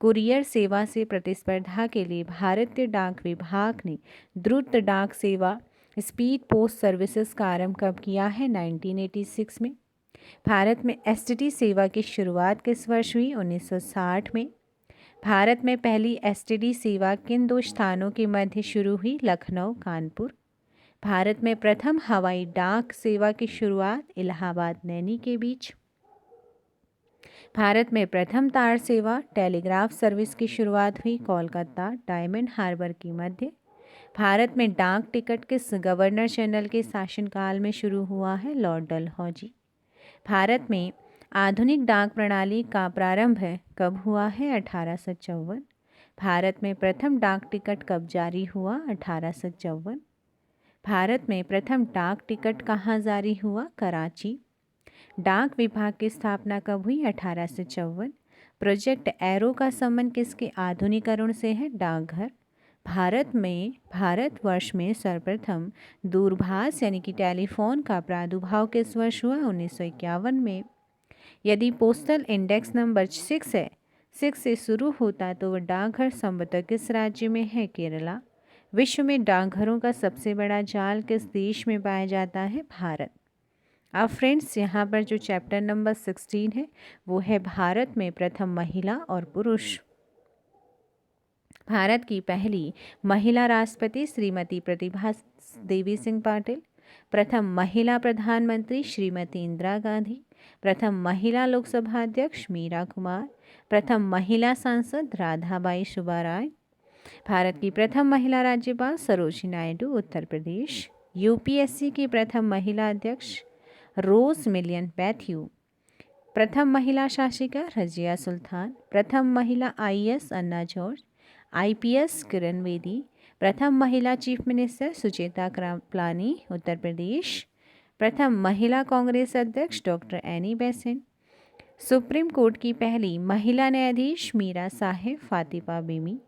कुरियर सेवा से प्रतिस्पर्धा के लिए भारतीय डाक विभाग ने द्रुत डाक सेवा स्पीड पोस्ट सर्विसेज का आरंभ कब किया है? 1986 में। भारत में एसटीडी सेवा की शुरुआत किस वर्ष हुई? 1960 में। भारत में पहली एसटीडी सेवा किन दो स्थानों के मध्य शुरू हुई? लखनऊ कानपुर। भारत में प्रथम हवाई डाक सेवा की शुरुआत इलाहाबाद नैनी के बीच। भारत में प्रथम तार सेवा टेलीग्राफ सर्विस की शुरुआत हुई कोलकाता डायमंड हार्बर के मध्य। भारत में डाक टिकट किस गवर्नर जनरल के शासनकाल में शुरू हुआ है? लॉर्ड डलहौजी। भारत में आधुनिक डाक प्रणाली का प्रारंभ कब हुआ है? 1854। भारत में प्रथम डाक टिकट कब जारी हुआ? 1854। भारत में प्रथम डाक टिकट कहाँ जारी हुआ? कराची। डाक विभाग की स्थापना कब हुई? 1854। प्रोजेक्ट एरो का संबंध किसके आधुनिकीकरण से है? डाकघर। भारतवर्ष में सर्वप्रथम दूरभाष यानी कि टेलीफोन का प्रादुर्भाव किस वर्ष हुआ? 1951 में। यदि पोस्टल इंडेक्स नंबर 6 है, 6 से शुरू होता तो वह डाकघर संभवतः किस राज्य में है? केरला। विश्व में डाकघरों का सबसे बड़ा जाल किस देश में पाया जाता है? भारत। अब फ्रेंड्स यहाँ पर जो चैप्टर नंबर 16 है वो है भारत में प्रथम महिला और पुरुष। भारत की पहली महिला राष्ट्रपति श्रीमती प्रतिभा देवी सिंह पाटिल। प्रथम महिला प्रधानमंत्री श्रीमती इंदिरा गांधी। प्रथम महिला लोकसभा अध्यक्ष मीरा कुमार। प्रथम महिला सांसद राधाबाई सुब्बाराय। भारत की प्रथम महिला राज्यपाल सरोजिनी नायडू उत्तर प्रदेश। यूपीएससी की प्रथम महिला अध्यक्ष रोज मिलियन पैथ्यू। प्रथम महिला शासिका रजिया सुल्तान। प्रथम महिला आईएएस अन्ना जॉर्ज। आईपीएस किरण बेदी। प्रथम महिला चीफ मिनिस्टर सुचेता कृपलानी उत्तर प्रदेश। प्रथम महिला कांग्रेस अध्यक्ष doctor Annie Besant. Supreme court की पहली महिला न्यायाधीश मीरा साहिब फातिमा बेमी।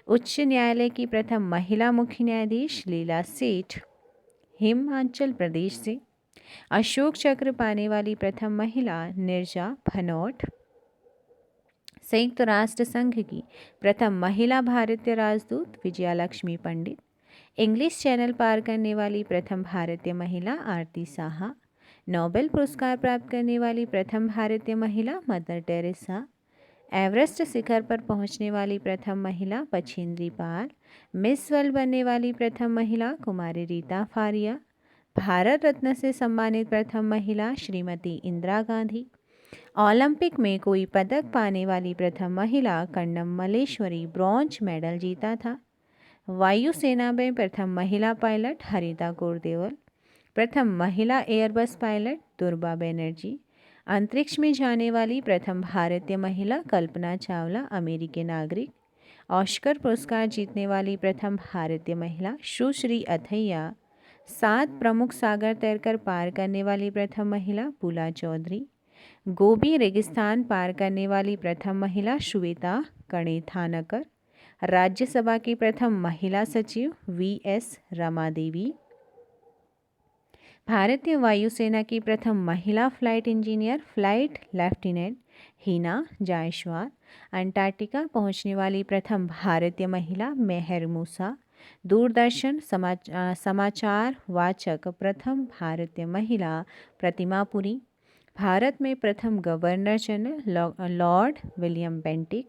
उच्च न्यायालय की प्रथम महिला मुख्य न्यायाधीश लीला सेठ हिमाचल प्रदेश से। अशोक चक्र पाने वाली प्रथम महिला निर्जा भनोट। संयुक्त राष्ट्र संघ की प्रथम महिला भारतीय राजदूत विजयालक्ष्मी पंडित। इंग्लिश चैनल पार करने वाली प्रथम भारतीय महिला आरती साहा। नोबेल पुरस्कार प्राप्त करने वाली प्रथम भारतीय महिला मदर टेरेसा। एवरेस्ट शिखर पर पहुंचने वाली प्रथम महिला बछेंद्री पाल। मिस वर्ल्ड बनने वाली प्रथम महिला कुमारी रीता फारिया। भारत रत्न से सम्मानित प्रथम महिला श्रीमती इंदिरा गांधी। ओलंपिक में कोई पदक पाने वाली प्रथम महिला कर्णम मल्लेश्वरी ब्रॉन्ज मेडल जीता था। वायुसेना में प्रथम महिला पायलट हरिता कोरदेवल। प्रथम महिला एयरबस पायलट दुर्बा बनर्जी। अंतरिक्ष में जाने वाली प्रथम भारतीय महिला कल्पना चावला अमेरिकी नागरिक। ऑस्कर पुरस्कार जीतने वाली प्रथम भारतीय महिला सुश्री अथैया। 7 प्रमुख सागर तैरकर पार करने वाली प्रथम महिला बुला चौधरी। गोबी रेगिस्तान पार करने वाली प्रथम महिला श्वेता कणेथानकर। राज्यसभा की प्रथम महिला सचिव वीएस रमा देवी। भारतीय वायुसेना की प्रथम महिला flight engineer flight lieutenant Hina Jaiswal. Antarctica पहुंचने वाली प्रथम भारतीय महिला मेहर मूसा। दूरदर्शन समाचार वाचक प्रथम भारतीय महिला प्रतिमा पुरी। भारत में प्रथम governor general Lord William Bentinck.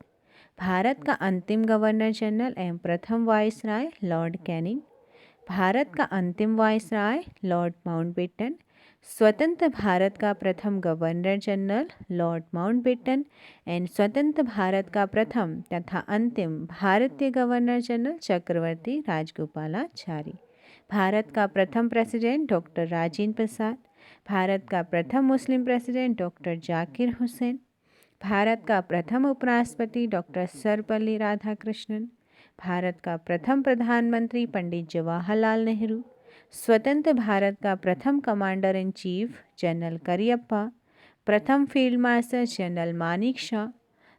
Bharat का अंतिम गवर्नर जनरल एवं प्रथम वायसराय लॉर्ड कैनिंग। भारत का अंतिम वायसराय लॉर्ड माउंटबेटन। स्वतंत्र भारत का प्रथम governor general Lord Mountbatten and स्वतंत्र भारत का प्रथम तथा अंतिम भारतीय गवर्नर जनरल चक्रवर्ती राजगोपालाचारी। भारत का प्रथम प्रेसिडेंट डॉक्टर राजेंद्र प्रसाद। भारत का प्रथम मुस्लिम प्रेसिडेंट डॉक्टर जाकिर हुसैन। भारत का प्रथम उपराष्ट्रपति डॉक्टर सर्वपल्ली राधाकृष्णन। भारत का प्रथम प्रधानमंत्री पंडित जवाहरलाल नेहरू। स्वतंत्र भारत का प्रथम commander in chief general Cariappa. प्रथम field marshal general Manekshaw.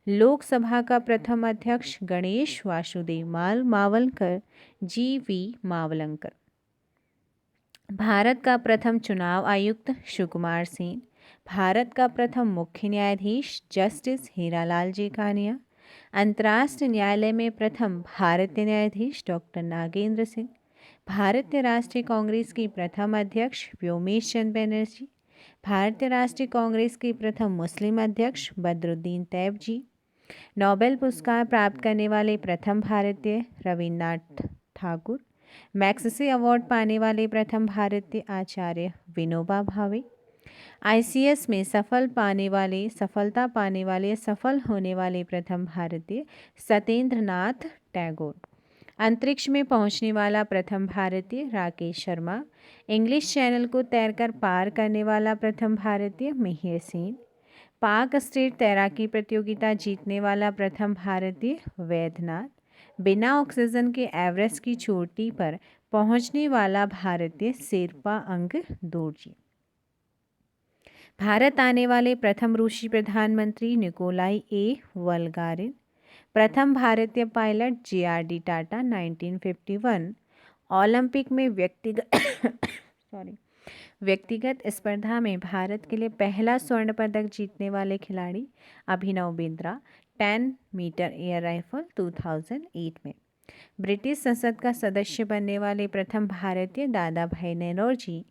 Lok Sabha का प्रथम अध्यक्ष गणेश वासुदेव मावलंकर GV मावलंकर। भारत का प्रथम चुनाव आयुक्त सुकुमार सेन। भारत का प्रथम मुख्य न्यायाधीश जस्टिस हीरालाल जेकानिया। अंतर्राष्ट्रीय न्यायालय में प्रथम भारतीय न्यायाधीश डॉक्टर नागेंद्र सिंह। भारतीय राष्ट्रीय कांग्रेस की प्रथम अध्यक्ष व्योमेश चंद्र बनर्जी। भारतीय राष्ट्रीय कांग्रेस के प्रथम मुस्लिम अध्यक्ष बदरुद्दीन तैयब। नोबेल पुरस्कार प्राप्त करने वाले प्रथम भारतीय रविन्द्रनाथ ठाकुर। मैग्सेसे अवार्ड पाने वाले प्रथम भारतीय आचार्य विनोबा भावे। ICS में सफलता पाने वाले सफल होने वाले प्रथम भारतीय सत्येंद्र नाथ टैगोर। अंतरिक्ष में पहुंचने वाला प्रथम भारतीय राकेश शर्मा। इंग्लिश चैनल को तैरकर पार करने वाला प्रथम भारतीय मिहिर सेन। पाक स्टेट तैराकी प्रतियोगिता जीतने वाला प्रथम भारतीय वैद्यनाथ। बिना ऑक्सीजन के एवरेस्ट की चोटी पर पहुंचने वाला भारतीय शेरपा अंग दोरजी। भारत आने वाले प्रथम रूसी प्रधानमंत्री निकोलाई A वल्गारिन। प्रथम भारतीय पायलट JRD टाटा 1951। ओलंपिक में व्यक्तिगत स्पर्धा में भारत के लिए पहला स्वर्ण पदक जीतने वाले खिलाड़ी Abhinav Bindra 10 metre air rifle 2008 में। ब्रिटिश संसद का सदस्य बनने वाले प्रथम भारतीय दादा भाई नौरोजी।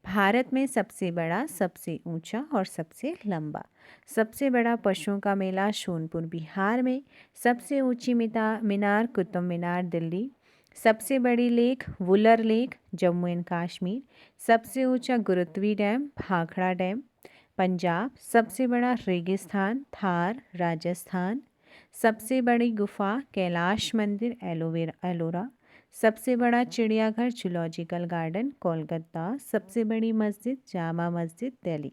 भारत में सबसे बड़ा, सबसे ऊंचा और सबसे लंबा। सबसे बड़ा पशुओं का मेला सोनपुर बिहार में। सबसे ऊंची मीनार कुतुब मीनार दिल्ली। सबसे बड़ी lake Wular lake Jammu and Kashmir. सबसे ऊंचा गुरुत्वी डैम भाखड़ा डैम पंजाब। सबसे बड़ा रेगिस्तान थार राजस्थान। सबसे बड़ी गुफा कैलाश मंदिर एलोरा। सबसे बड़ा चिड़ियाघर जूलॉजिकल गार्डन कोलकाता। सबसे बड़ी मस्जिद जामा मस्जिद दिल्ली।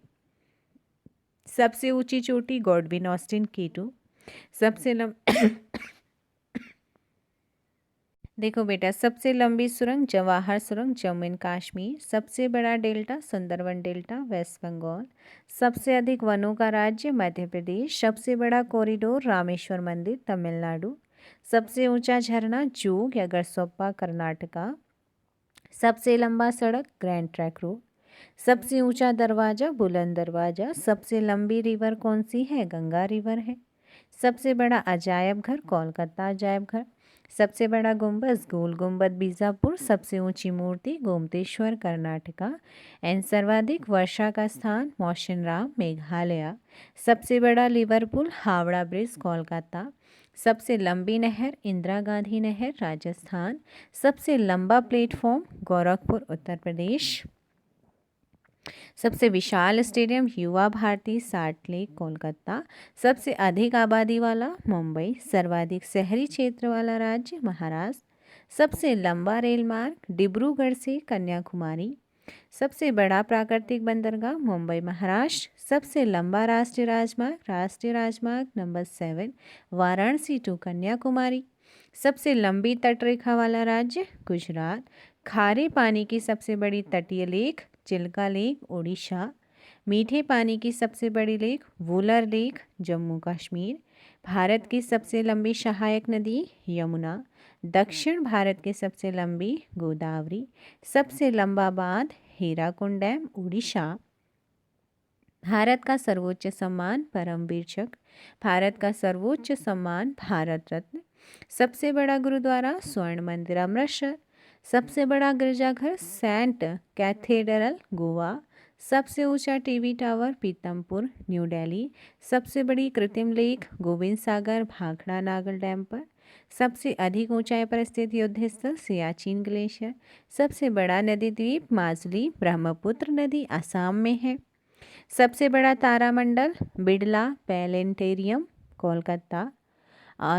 सबसे ऊंची चोटी गॉडविन ऑस्टिन K2। सबसे देखो बेटा, सबसे लंबी सुरंग जवाहर सुरंग जम्मू एंड कश्मीर। सबसे बड़ा delta Sundarban delta west Bengal. सबसे अधिक वनों का राज्य मध्य प्रदेश। सबसे बड़ा कॉरिडोर रामेश्वर मंदिर तमिलनाडु। सबसे ऊंचा झरना जोग या गरसोप्पा कर्नाटका। सबसे लंबा सड़क ग्रैंड ट्रैंक रोड। सबसे ऊंचा दरवाजा बुलंद दरवाजा। सबसे लंबी रिवर कौन सी है? गंगा रिवर है। सबसे बड़ा अजायब घर कोलकाता अजायब घर। सबसे बड़ा गुंबद गोल गुंबद बीजापुर। सबसे ऊंची मूर्ति गोमतेश्वर कर्नाटका। एंड सर्वाधिक वर्षा का स्थान मौशिनराम मेघालय। सबसे बड़ा लिवरपूल हावड़ा ब्रिज कोलकाता। सबसे लंबी नहर इंदिरा गांधी नहर राजस्थान। सबसे लंबा प्लेटफॉर्म गोरखपुर उत्तर प्रदेश। सबसे विशाल स्टेडियम युवा भारती साल्ट लेक कोलकाता। सबसे अधिक आबादी वाला मुंबई। सर्वाधिक शहरी क्षेत्र वाला राज्य महाराष्ट्र। सबसे लंबा रेल मार्ग डिब्रूगढ़ से कन्याकुमारी। सबसे बड़ा प्राकृतिक बंदरगाह मुंबई महाराष्ट्र। सबसे लंबा राष्ट्रीय राजमार्ग नंबर 7 वाराणसी टू कन्याकुमारी। सबसे लंबी तटरेखा वाला राज्य गुजरात। खारे पानी की सबसे बड़ी तटीय लेक चिल्का लेक ओडिशा। मीठे पानी की सबसे बड़ी लेक वुलर लेक जम्मू कश्मीर। भारत की सबसे लंबी सहायक नदी यमुना। दक्षिण भारत की सबसे लंबी गोदावरी। सबसे लंबा बांध हीराकुंड डैम उड़ीसा। भारत का सर्वोच्च सम्मान परमवीर चक्र। भारत का सर्वोच्च सम्मान भारत रत्न। सबसे बड़ा गुरुद्वारा स्वर्ण मंदिर अमृतसर। सबसे बड़ा गिरजाघर सेंट कैथेड्रल गोवा। सबसे ऊंचा TV tower Pithampur new Delhi. सबसे बड़ी कृत्रिम लेक गोविंद सागर भाखड़ा नागल डैम पर। सबसे अधिक ऊंचाई पर स्थित युद्ध स्थल सियाचिन ग्लेशियर। सबसे बड़ा नदी द्वीप माजुली ब्रह्मपुत्र नदी असम में है। सबसे बड़ा तारामंडल बिड़ला प्लेनेटेरियम कोलकाता।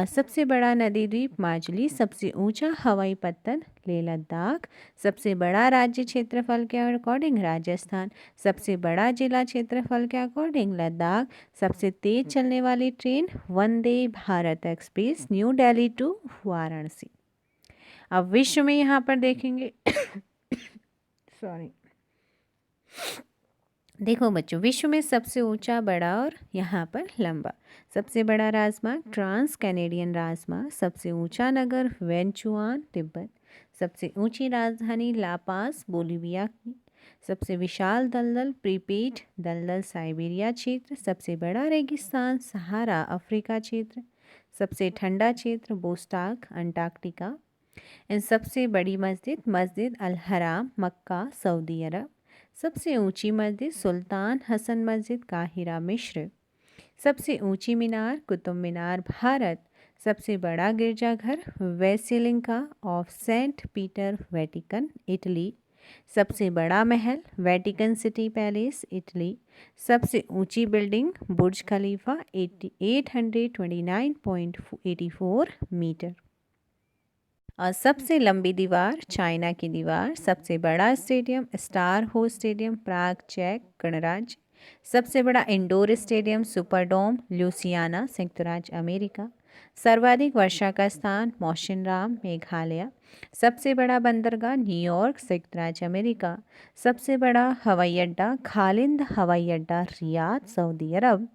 सबसे बड़ा नदी द्वीप माजुली। सबसे ऊंचा हवाई पत्तन लेह लद्दाख। सबसे बड़ा राज्य क्षेत्रफल के अकॉर्डिंग राजस्थान। सबसे बड़ा जिला क्षेत्रफल के अकॉर्डिंग लद्दाख। सबसे तेज चलने वाली train Vande Bharat express new Delhi to Varanasi. अब विश्व में यहाँ पर देखेंगे सॉरी देखो बच्चों, विश्व में सबसे ऊंचा, बड़ा और यहाँ पर लंबा। सबसे बड़ा राजमार्ग ट्रांस कैनेडियन राजमार्ग। सबसे ऊंचा नगर वेंचुआन तिब्बत। सबसे ऊंची राजधानी लापास बोलिविया की। सबसे विशाल दलदल प्रीपेड दलदल साइबेरिया क्षेत्र। सबसे बड़ा रेगिस्तान सहारा अफ्रीका क्षेत्र। सबसे ठंडा क्षेत्र बोस्टाक अंटार्कटिका। सबसे बड़ी मस्जिद मस्जिद अल हराम मक्का सऊदी अरब। सबसे ऊंची मस्जिद सुल्तान हसन मस्जिद काहिरा मिस्र। सबसे ऊंची मीनार कुतुब मीनार भारत। सबसे बड़ा गिरजाघर basilica of Saint Peter Vatican Italy. सबसे बड़ा महल वेटिकन सिटी पैलेस इटली। सबसे ऊंची बिल्डिंग बुर्ज खलीफा 829.84 मीटर। और सबसे लंबी दीवार चाइना की दीवार। सबसे बड़ा स्टेडियम स्टार हो स्टेडियम प्राग चेक गणराज्य। सबसे बड़ा इंडोर स्टेडियम सुपरडोम लुसियाना संयुक्त राज्य अमेरिका। सर्वाधिक वर्षा का स्थान मौशिनराम मेघालय। सबसे बड़ा बंदरगाह न्यूयॉर्क संयुक्त राज्य अमेरिका। सबसे बड़ा हवाई अड्डा खालिद हवाई अड्डा रियाद सऊदी अरब।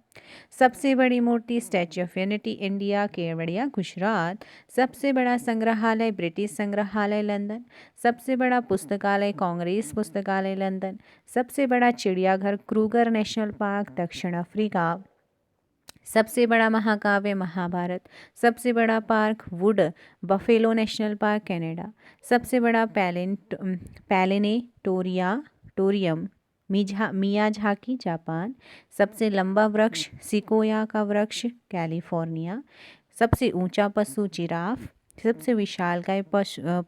सबसे बड़ी मूर्ति statue of unity India Kevadia Gujarat. सबसे बड़ा संग्रहालय ब्रिटिश संग्रहालय लंदन। सबसे बड़ा पुस्तकालय कांग्रेस पुस्तकालय लंदन। सबसे बड़ा चिड़ियाघर क्रूगर नेशनल पार्क दक्षिण अफ्रीका। सबसे बड़ा महाकाव्य महाभारत। सबसे बड़ा park would buffalo national park Canada. सबसे बड़ा प्लेनेटोरियम मियाझाकी जापान। सबसे लंबा वृक्ष सिकोया का वृक्ष कैलिफोर्निया। सबसे ऊंचा पशु जिराफ। सबसे विशालकाय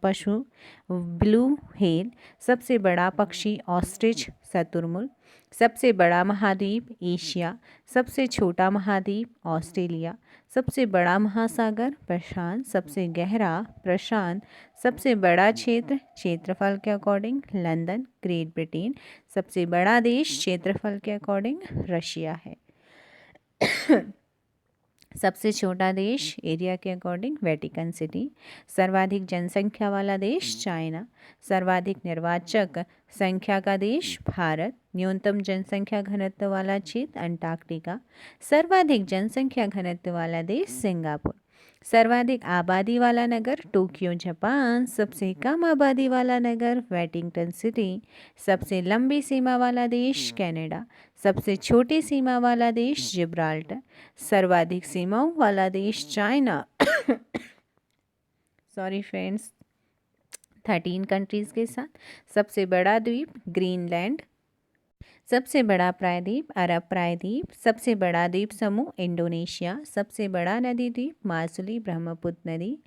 पशु ब्लू व्हेल। सबसे बड़ा पक्षी ऑस्ट्रिच शतुरमुर्ग। सबसे बड़ा महाद्वीप एशिया। सबसे छोटा महाद्वीप ऑस्ट्रेलिया। सबसे बड़ा महासागर प्रशांत। सबसे गहरा प्रशांत। सबसे बड़ा क्षेत्रफल के अकॉर्डिंग लंदन ग्रेट ब्रिटेन। सबसे बड़ा देश क्षेत्रफल के अकॉर्डिंग रशिया है। सबसे छोटा देश एरिया के अकॉर्डिंग वेटिकन सिटी। सर्वाधिक जनसंख्या वाला देश चाइना। सर्वाधिक निर्वाचक संख्या का देश भारत। न्यूनतम जनसंख्या घनत्व वाला क्षेत्र अंटार्कटिका। सर्वाधिक जनसंख्या घनत्व वाला देश सिंगापुर। सर्वाधिक आबादी वाला नगर टोक्यो जापान। सबसे कम आबादी वाला नगर वेटिंगटन सिटी। सबसे लंबी सीमा वाला देश कनाडा। सबसे छोटी सीमा वाला देश जिब्राल्टर। सर्वाधिक सीमाओं वाला देश चाइना सॉरी फ्रेंड्स 13 कंट्रीज़ के साथ। सबसे बड़ा द्वीप ग्रीनलैंड। सबसे बड़ा प्रायद्वीप अरब प्रायद्वीप। सबसे बड़ा द्वीप समूह इंडोनेशिया। सबसे बड़ा नदी द्वीप माजुली ब्रह्मपुत्र नदी।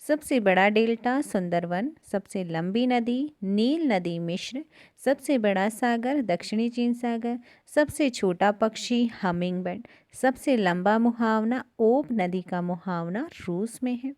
सबसे बड़ा डेल्टा सुंदरवन। सबसे लंबी नदी नील नदी मिस्र। सबसे बड़ा सागर दक्षिणी चीन सागर। सबसे छोटा पक्षी हमिंगबर्ड। सबसे लंबा मुहावना ओब नदी का मुहावना रूस में है।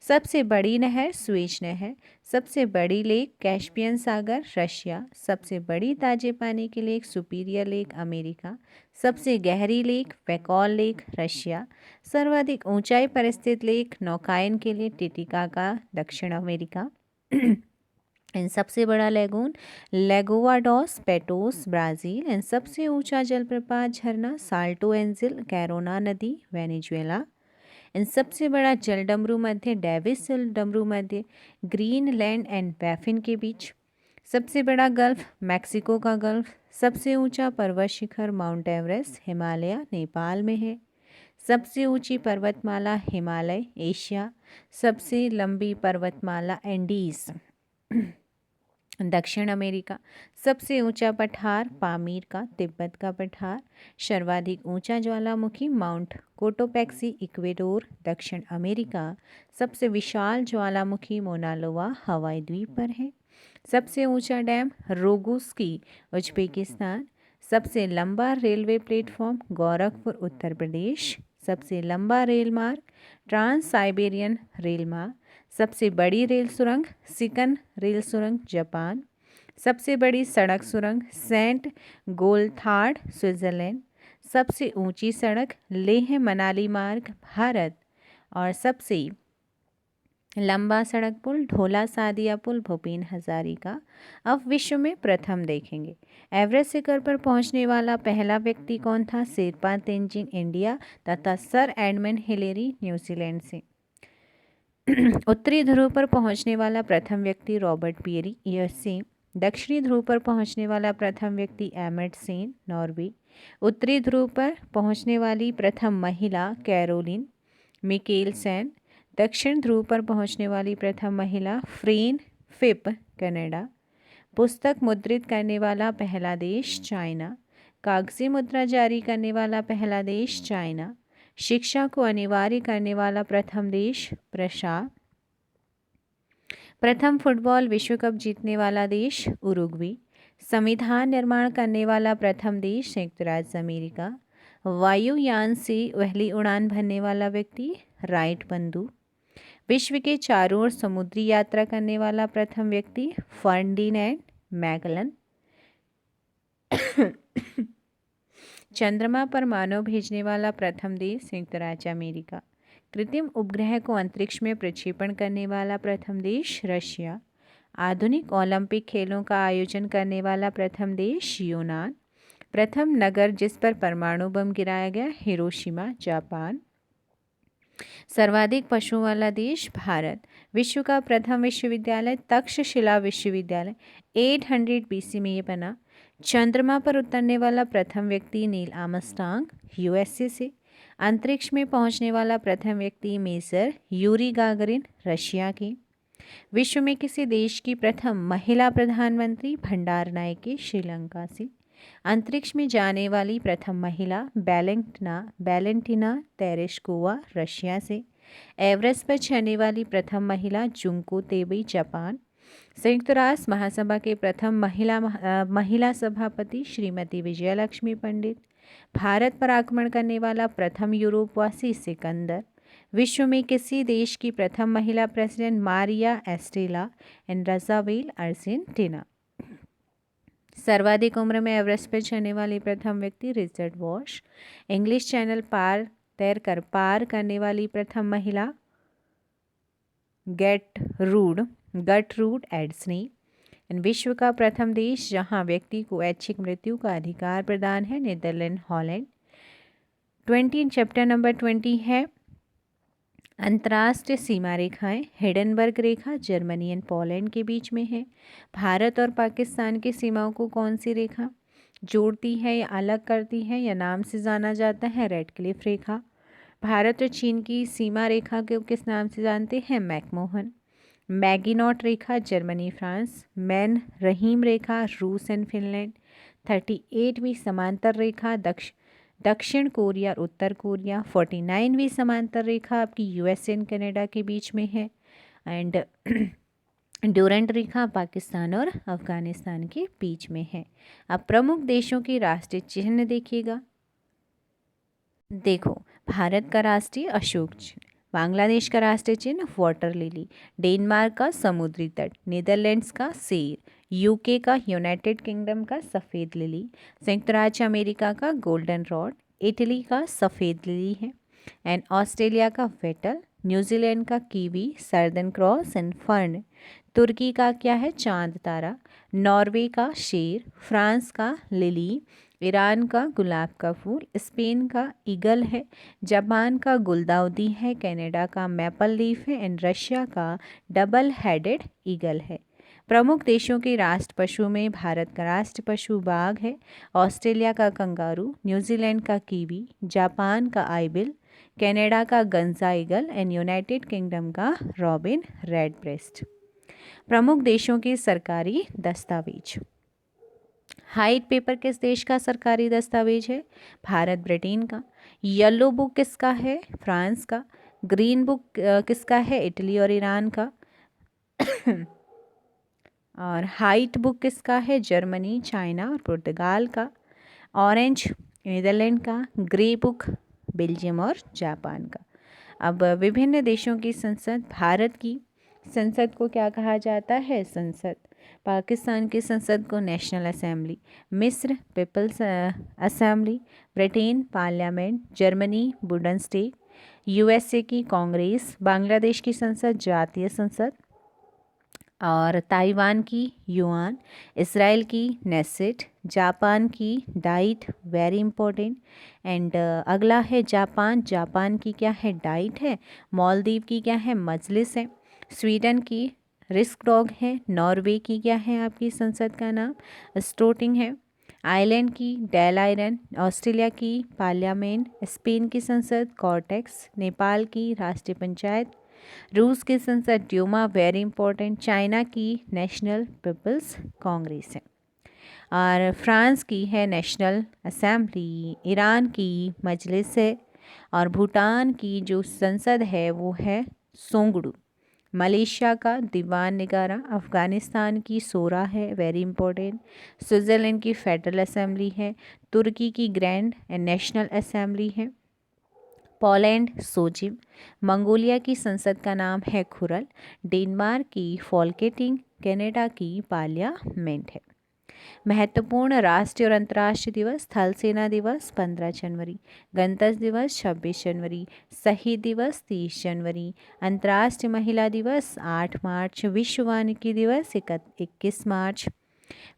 सबसे बड़ी नहर स्वेज नहर। सबसे बड़ी लेक कैस्पियन सागर रशिया। सबसे बड़ी ताजे पानी की लेक सुपीरियर लेक अमेरिका। सबसे गहरी लेक वैकॉल लेक रशिया। सर्वाधिक ऊंचाई पर स्थित लेक नौकायन के लिए टिटिकाका दक्षिण अमेरिका। एंड सबसे बड़ा लेगून लेगोवा डॉस पेटोस ब्राज़ील। एंड सबसे ऊंचा जलप्रपात झरना साल्टो एंजिल कैरोना नदी वेनेजुएला। इन सबसे बड़ा जल डमरू मध्य डेविस जल डमरू मध्य ग्रीनलैंड एंड बैफिन के बीच। सबसे बड़ा गल्फ मैक्सिको का गल्फ। सबसे ऊंचा पर्वत शिखर माउंट एवरेस्ट हिमालय नेपाल में है। सबसे ऊंची पर्वतमाला हिमालय एशिया। सबसे लंबी पर्वतमाला एंडीज दक्षिण अमेरिका। सबसे ऊंचा पठार पामीर का, तिब्बत का पठार। सर्वाधिक ऊंचा ज्वालामुखी माउंट कोटोपैक्सी, इक्वेडोर, दक्षिण अमेरिका। सबसे विशाल ज्वालामुखी मोना लोआ, हवाई द्वीप पर है। सबसे ऊंचा डैम रोगुस्की, उज्बेकिस्तान। सबसे लंबा रेलवे प्लेटफॉर्म गोरखपुर, उत्तर प्रदेश। सबसे लंबा रेल मार्ग ट्रांस साइबेरियन रेल मार्ग। सबसे बड़ी रेल सुरंग सिकन रेल सुरंग, जापान। सबसे बड़ी सड़क सुरंग सेंट गोल्थार्ड, स्विट्जरलैंड। सबसे ऊंची सड़क लेह मनाली मार्ग, भारत। और सबसे लंबा सड़क पुल ढोला सादिया पुल, भूपेन हजारिका। अब विश्व में प्रथम देखेंगे। एवरेस्ट शिखर पर पहुंचने वाला पहला व्यक्ति कौन था? शेरपा तेंजिंग, इंडिया, तथा सर एडमंड हिलेरी, न्यूजीलैंड से। उत्तरी ध्रुव पर पहुंचने वाला प्रथम व्यक्ति रॉबर्ट पियरी, यूएसए। दक्षिणी ध्रुव पर पहुंचने वाला प्रथम व्यक्ति एमर्ट सेन, नॉर्वे। उत्तरी ध्रुव पर पहुंचने वाली प्रथम महिला कैरोलिन मिकेलसन। दक्षिण ध्रुव पर पहुंचने वाली प्रथम महिला फ्रेन फिप, कनाडा। पुस्तक मुद्रित करने वाला पहला देश चाइना। कागजी मुद्रा जारी करने वाला पहला देश चाइना। शिक्षा को अनिवार्य करने वाला प्रथम देश प्रशा। प्रथम फुटबॉल विश्व कप जीतने वाला देश उरुग्वे। संविधान निर्माण करने वाला प्रथम देश संयुक्त राज्य अमेरिका। वायुयान से पहली उड़ान भरने वाला व्यक्ति राइट बंधु। विश्व के चारों ओर समुद्री यात्रा करने वाला प्रथम व्यक्ति फर्डिनेंड मैगलन। चंद्रमा पर मानव भेजने वाला प्रथम देश संयुक्त राज्य अमेरिका। कृत्रिम उपग्रह को अंतरिक्ष में प्रक्षेपण करने वाला प्रथम देश रशिया। आधुनिक ओलंपिक खेलों का आयोजन करने वाला प्रथम देश यूनान। प्रथम नगर जिस पर परमाणु बम गिराया गया हिरोशिमा, जापान। सर्वाधिक पशुओं वाला देश भारत। विश्व का प्रथम विश्वविद्यालय तक्षशिला विश्वविद्यालय 800 BC में ये बना। चंद्रमा पर उतरने वाला प्रथम व्यक्ति नील आर्मस्ट्रांग, यूएसए से। अंतरिक्ष में पहुंचने वाला प्रथम व्यक्ति मेजर यूरी गागरिन, रशिया के। विश्व में किसी देश की प्रथम महिला प्रधानमंत्री भंडार नायके, श्रीलंका से। अंतरिक्ष में जाने वाली प्रथम महिला वैलेंटिना तेरेश्कोवा, रशिया से। एवरेस्ट पर चढ़ने वाली प्रथम महिला जुंको तेबई, जापान। संयुक्त राष्ट्र महासभा के प्रथम महिला सभापति श्रीमती विजयलक्ष्मी पंडित। भारत पर आक्रमण करने वाला प्रथम यूरोपवासी सिकंदर। विश्व में किसी देश की प्रथम महिला प्रेसिडेंट मारिया एस्टेला एंड रजावेल, अर्जेंटीना। सर्वाधिक उम्र में एवरेस्ट पर चढ़ने वाली प्रथम व्यक्ति रिचर्ड वॉश। इंग्लिश चैनल तैरकर पार करने वाली प्रथम महिला गटरूड एड्सनी। विश्व का प्रथम देश जहां व्यक्ति को ऐच्छिक मृत्यु का अधिकार प्रदान है नीदरलैंड, हॉलैंड। 20 चैप्टर नंबर 20 है अंतर्राष्ट्रीय सीमा रेखाएं। Hindenburg Rekha Germany and Poland के बीच में है। भारत और पाकिस्तान की सीमाओं को कौन सी रेखा जोड़ती है या अलग करती है या नाम से जाना जाता है? रेड क्लिफ रेखा। भारत और चीन की सीमा रेखा को किस नाम से जानते हैं? मैकमोहन। मैगिनॉट रेखा जर्मनी फ्रांस। मैन रहीम रेखा रूस एंड फिनलैंड। 38वीं समांतर रेखा दक्षिण कोरिया और उत्तर कोरिया। 49वीं समांतर रेखा आपकी यूएसए एंड कनाडा के बीच में है। एंड ड्यूरेंट रेखा पाकिस्तान और अफगानिस्तान के बीच में है। अब प्रमुख देशों की राष्ट्रीय चिन्ह देखिएगा। देखो, भारत का राष्ट्रीय अशोक चिन्ह, बांग्लादेश का राष्ट्रीय चिन्ह वाटर लिली, डेनमार्क का समुद्री तट, नीदरलैंड्स का शेर, यूके का यूनाइटेड किंगडम का सफ़ेद लिली, संयुक्त राज्य अमेरिका का गोल्डन रॉड, इटली का सफ़ेद लिली है, एंड ऑस्ट्रेलिया का वेटल, न्यूजीलैंड का kiwi, southern cross and fern, तुर्की का क्या है? चांद तारा, नॉर्वे का शेर, फ्रांस का लिली, ईरान का गुलाब का फूल, स्पेन का ईगल है, जापान का गुलदाउदी है, कनाडा का मैपल लीफ है, एंड रशिया का डबल हेडेड ईगल है। प्रमुख देशों के राष्ट्र पशु में भारत का राष्ट्र पशु बाघ है, ऑस्ट्रेलिया का कंगारू, न्यूजीलैंड का कीवी, जापान का आइबिल, कनाडा का गंजा ईगल एंड यूनाइटेड किंगडम का रॉबिन रेडब्रेस्ट। प्रमुख देशों के सरकारी दस्तावेज। व्हाइट पेपर किस देश का सरकारी दस्तावेज है? भारत ब्रिटेन का। येलो बुक किसका है? फ्रांस का। ग्रीन बुक किसका है? इटली और ईरान का। और व्हाइट बुक किसका है? जर्मनी, चाइना और पुर्तगाल का। ऑरेंज नीदरलैंड का। ग्रे बुक बेल्जियम और जापान का। अब विभिन्न देशों की संसद। भारत की संसद को क्या कहा जाता है? संसद। पाकिस्तान की संसद को नेशनल असेंबली। मिस्र peoples assembly. Britain parliament. Germany Bundestag. USA की कांग्रेस। बांग्लादेश की संसद जातीय संसद। और ताइवान की युआन। इसराइल की नेसेट। जापान की डाइट, वेरी इंपॉर्टेंट। एंड अगला है जापान। जापान की क्या है? डाइट है। मालदीव की क्या है? मजलिस है। स्वीडन की रिस्क डॉग है। नॉर्वे की क्या है आपकी संसद का नाम? स्टोटिंग है। आयरलैंड की डेल आयरन। ऑस्ट्रेलिया की पार्लियामेंट। स्पेन की संसद कॉर्टेक्स। नेपाल की राष्ट्रीय पंचायत। रूस की संसद ड्यूमा, वेरी इंपॉर्टेंट। चाइना की नेशनल पीपल्स कांग्रेस है। और फ्रांस की है नेशनल असेंबली। ईरान की मजलिस है। और भूटान की जो संसद है वो है सोंगडू। मलेशिया का दीवान निगारा। अफ़गानिस्तान की सोरा है, वेरी इंपॉर्टेंट। स्विट्ज़रलैंड की फेडरल असेंबली है। तुर्की की ग्रैंड एंड नेशनल असेंबली है। पोलैंड सोजिम। मंगोलिया की संसद का नाम है खुरल। डेनमार्क की फॉल्केटिंग। कनाडा की पार्लियामेंट है। महत्वपूर्ण राष्ट्रीय और अंतर्राष्ट्रीय दिवस। थल सेना दिवस 15 जनवरी। गणतंत्र दिवस 26 जनवरी। शहीद दिवस 30 जनवरी। अंतर्राष्ट्रीय महिला दिवस 8 मार्च। विश्व वानिकी दिवस 21 मार्च।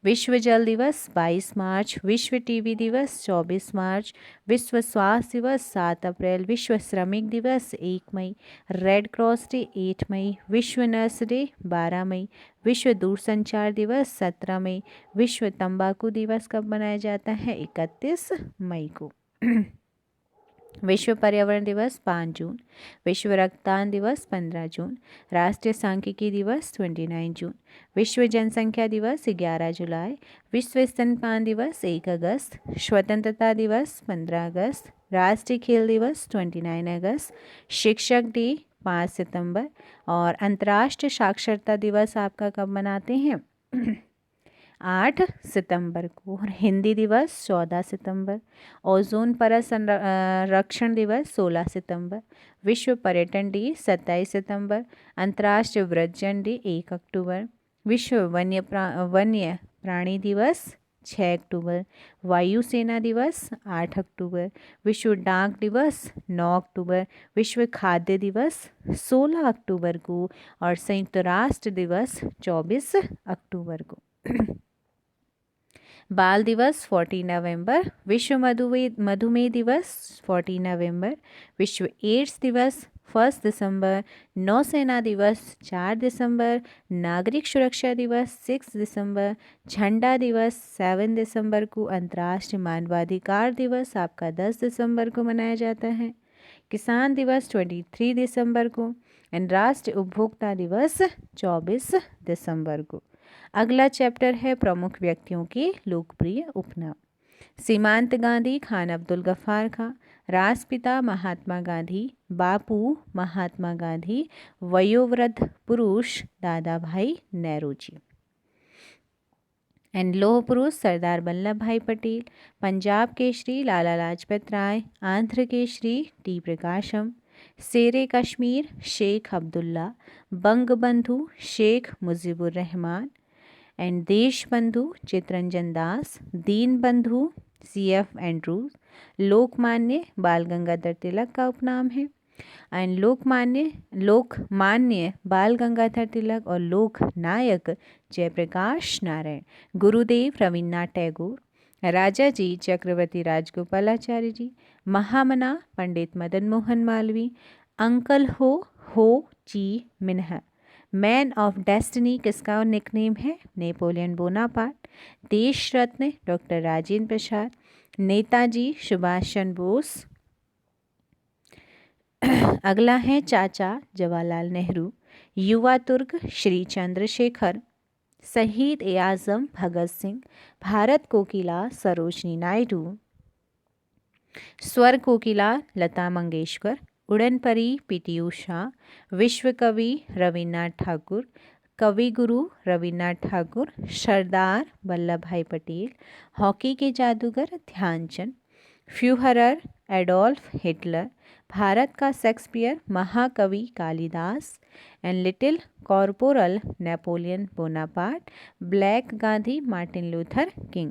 विश्व जल दिवस 22 मार्च। विश्व टीबी दिवस 24 मार्च। विश्व स्वास्थ्य दिवस 7 अप्रैल। विश्व श्रमिक दिवस 1 मई। रेड क्रॉस डे 8 मई। विश्व नर्स डे 12 मई। विश्व दूरसंचार दिवस 17 मई। विश्व तंबाकू दिवस कब मनाया जाता है? 31 मई को। विश्व पर्यावरण दिवस 5 जून। विश्व रक्तदान दिवस 15 जून। राष्ट्रीय सांख्यिकी दिवस 29 जून। विश्व जनसंख्या दिवस 11 जुलाई। विश्व स्तनपान दिवस 1 अगस्त। स्वतंत्रता दिवस 15 अगस्त। राष्ट्रीय खेल दिवस 29 अगस्त। शिक्षक डे 5 सितंबर। और अंतर्राष्ट्रीय साक्षरता दिवस आपका कब मनाते हैं? 8 सितंबर को। और हिंदी दिवस 14 सितंबर। ओजोन परत संरक्षण दिवस 16 सितंबर। विश्व पर्यटन डे 27 सितंबर। अंतर्राष्ट्रीय वृद्धजन डे 1 अक्टूबर। विश्व वन्य प्राणी दिवस 6 अक्टूबर। वायुसेना दिवस 8 अक्टूबर। विश्व डाक दिवस 9 अक्टूबर। विश्व खाद्य दिवस 16 अक्टूबर को। और संयुक्त राष्ट्र दिवस 24 अक्टूबर को। बाल दिवस 14 नवंबर। विश्व मधुमेह दिवस 14 नवंबर। विश्व एड्स दिवस 1 दिसंबर। नौसेना दिवस 4 दिसंबर। नागरिक सुरक्षा दिवस 6 दिसंबर। झंडा दिवस 7 दिसंबर को। अंतर्राष्ट्रीय मानवाधिकार दिवस आपका 10 दिसंबर को मनाया जाता है। किसान दिवस 23 दिसंबर को। एंड राष्ट्रीय उपभोक्ता दिवस 24 दिसंबर को। अगला चैप्टर है प्रमुख व्यक्तियों के लोकप्रिय उपनाम। सीमांत गांधी खान अब्दुल गफ्फार खां। राष्ट्रपिता महात्मा गांधी। बापू महात्मा गांधी। वयोवृद्ध पुरुष दादा भाई नेहरू जी। एंड लोह पुरुष सरदार वल्लभ भाई Patel. Punjab Kesari Lala Lajpat Rai. Andhra Kesari T Prakasam. Shere Kashmir Sheikh Abdullah. Bangabandhu Sheikh Mujibur Rahman. And देश बंधु चितरंजन दास। दीन बंधु CF एंड्रूज। लोकमान्य बाल गंगाधर तिलक का उपनाम है। एंड लोकमान्य बाल गंगाधर तिलक और लोकनायक जयप्रकाश नारायण। गुरुदेव रविन्द्रनाथ टैगोर। राजा जी चक्रवर्ती राजगोपालाचारी जी। महामना पंडित मदन मोहन मालवीय। अंकल हो Chi Minh. Man of destiny किसका निकनेम है? Napoleon Bonaparte. देश रत्न डॉक्टर राजेंद्र प्रसाद। नेताजी सुभाष चंद्र बोस। अगला है चाचा जवाहरलाल नेहरू। युवा तुर्क श्री चंद्रशेखर, शहीद ए आज़म भगत सिंह, भारत कोकिला सरोजनी नायडू, स्वर कोकिला लता मंगेशकर, उड़न परी पीटी उषा, विश्व कवि रविन्द्रनाथ ठाकुर, कवि गुरु रविन्द्रनाथ ठाकुर, सरदार वल्लभ भाई पटेल, हॉकी के जादूगर Dhyanchand, Fuhrer Adolf Hitler, Bharat का शेक्सपियर महाकवि Kalidas, and little corporal Napoleon Bonaparte, black Gandhi Martin Luther King.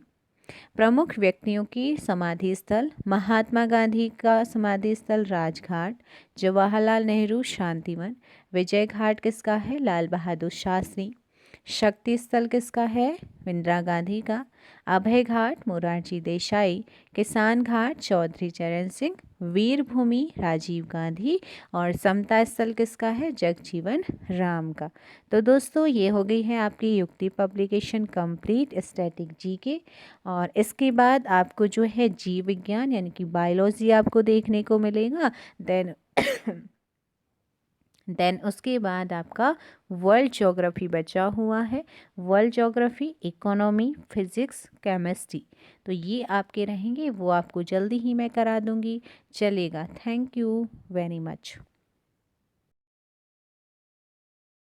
प्रमुख व्यक्तियों की समाधि स्थल, महात्मा गांधी का समाधि स्थल राजघाट, जवाहरलाल नेहरू शांतिवन, विजय घाट किसका है, लाल बहादुर शास्त्री, शक्ति स्थल किसका है, इंदिरा गांधी का, अभय घाट मोरारजी देसाई, किसान घाट चौधरी चरण सिंह, वीर भूमि राजीव गांधी, और समता स्थल किसका है, जगजीवन राम का। तो दोस्तों ये हो गई है आपकी युक्ति पब्लिकेशन कंप्लीट स्टैटिक जीके। और इसके बाद आपको जो है जीव विज्ञान यानी कि बायोलॉजी आपको देखने को मिलेगा। देन उसके बाद आपका वर्ल्ड ज्योग्राफी बचा हुआ है, world geography, economy, physics, chemistry. तो ये आपके रहेंगे, वो आपको जल्दी ही मैं करा दूंगी। चलेगा, थैंक यू वेरी मच।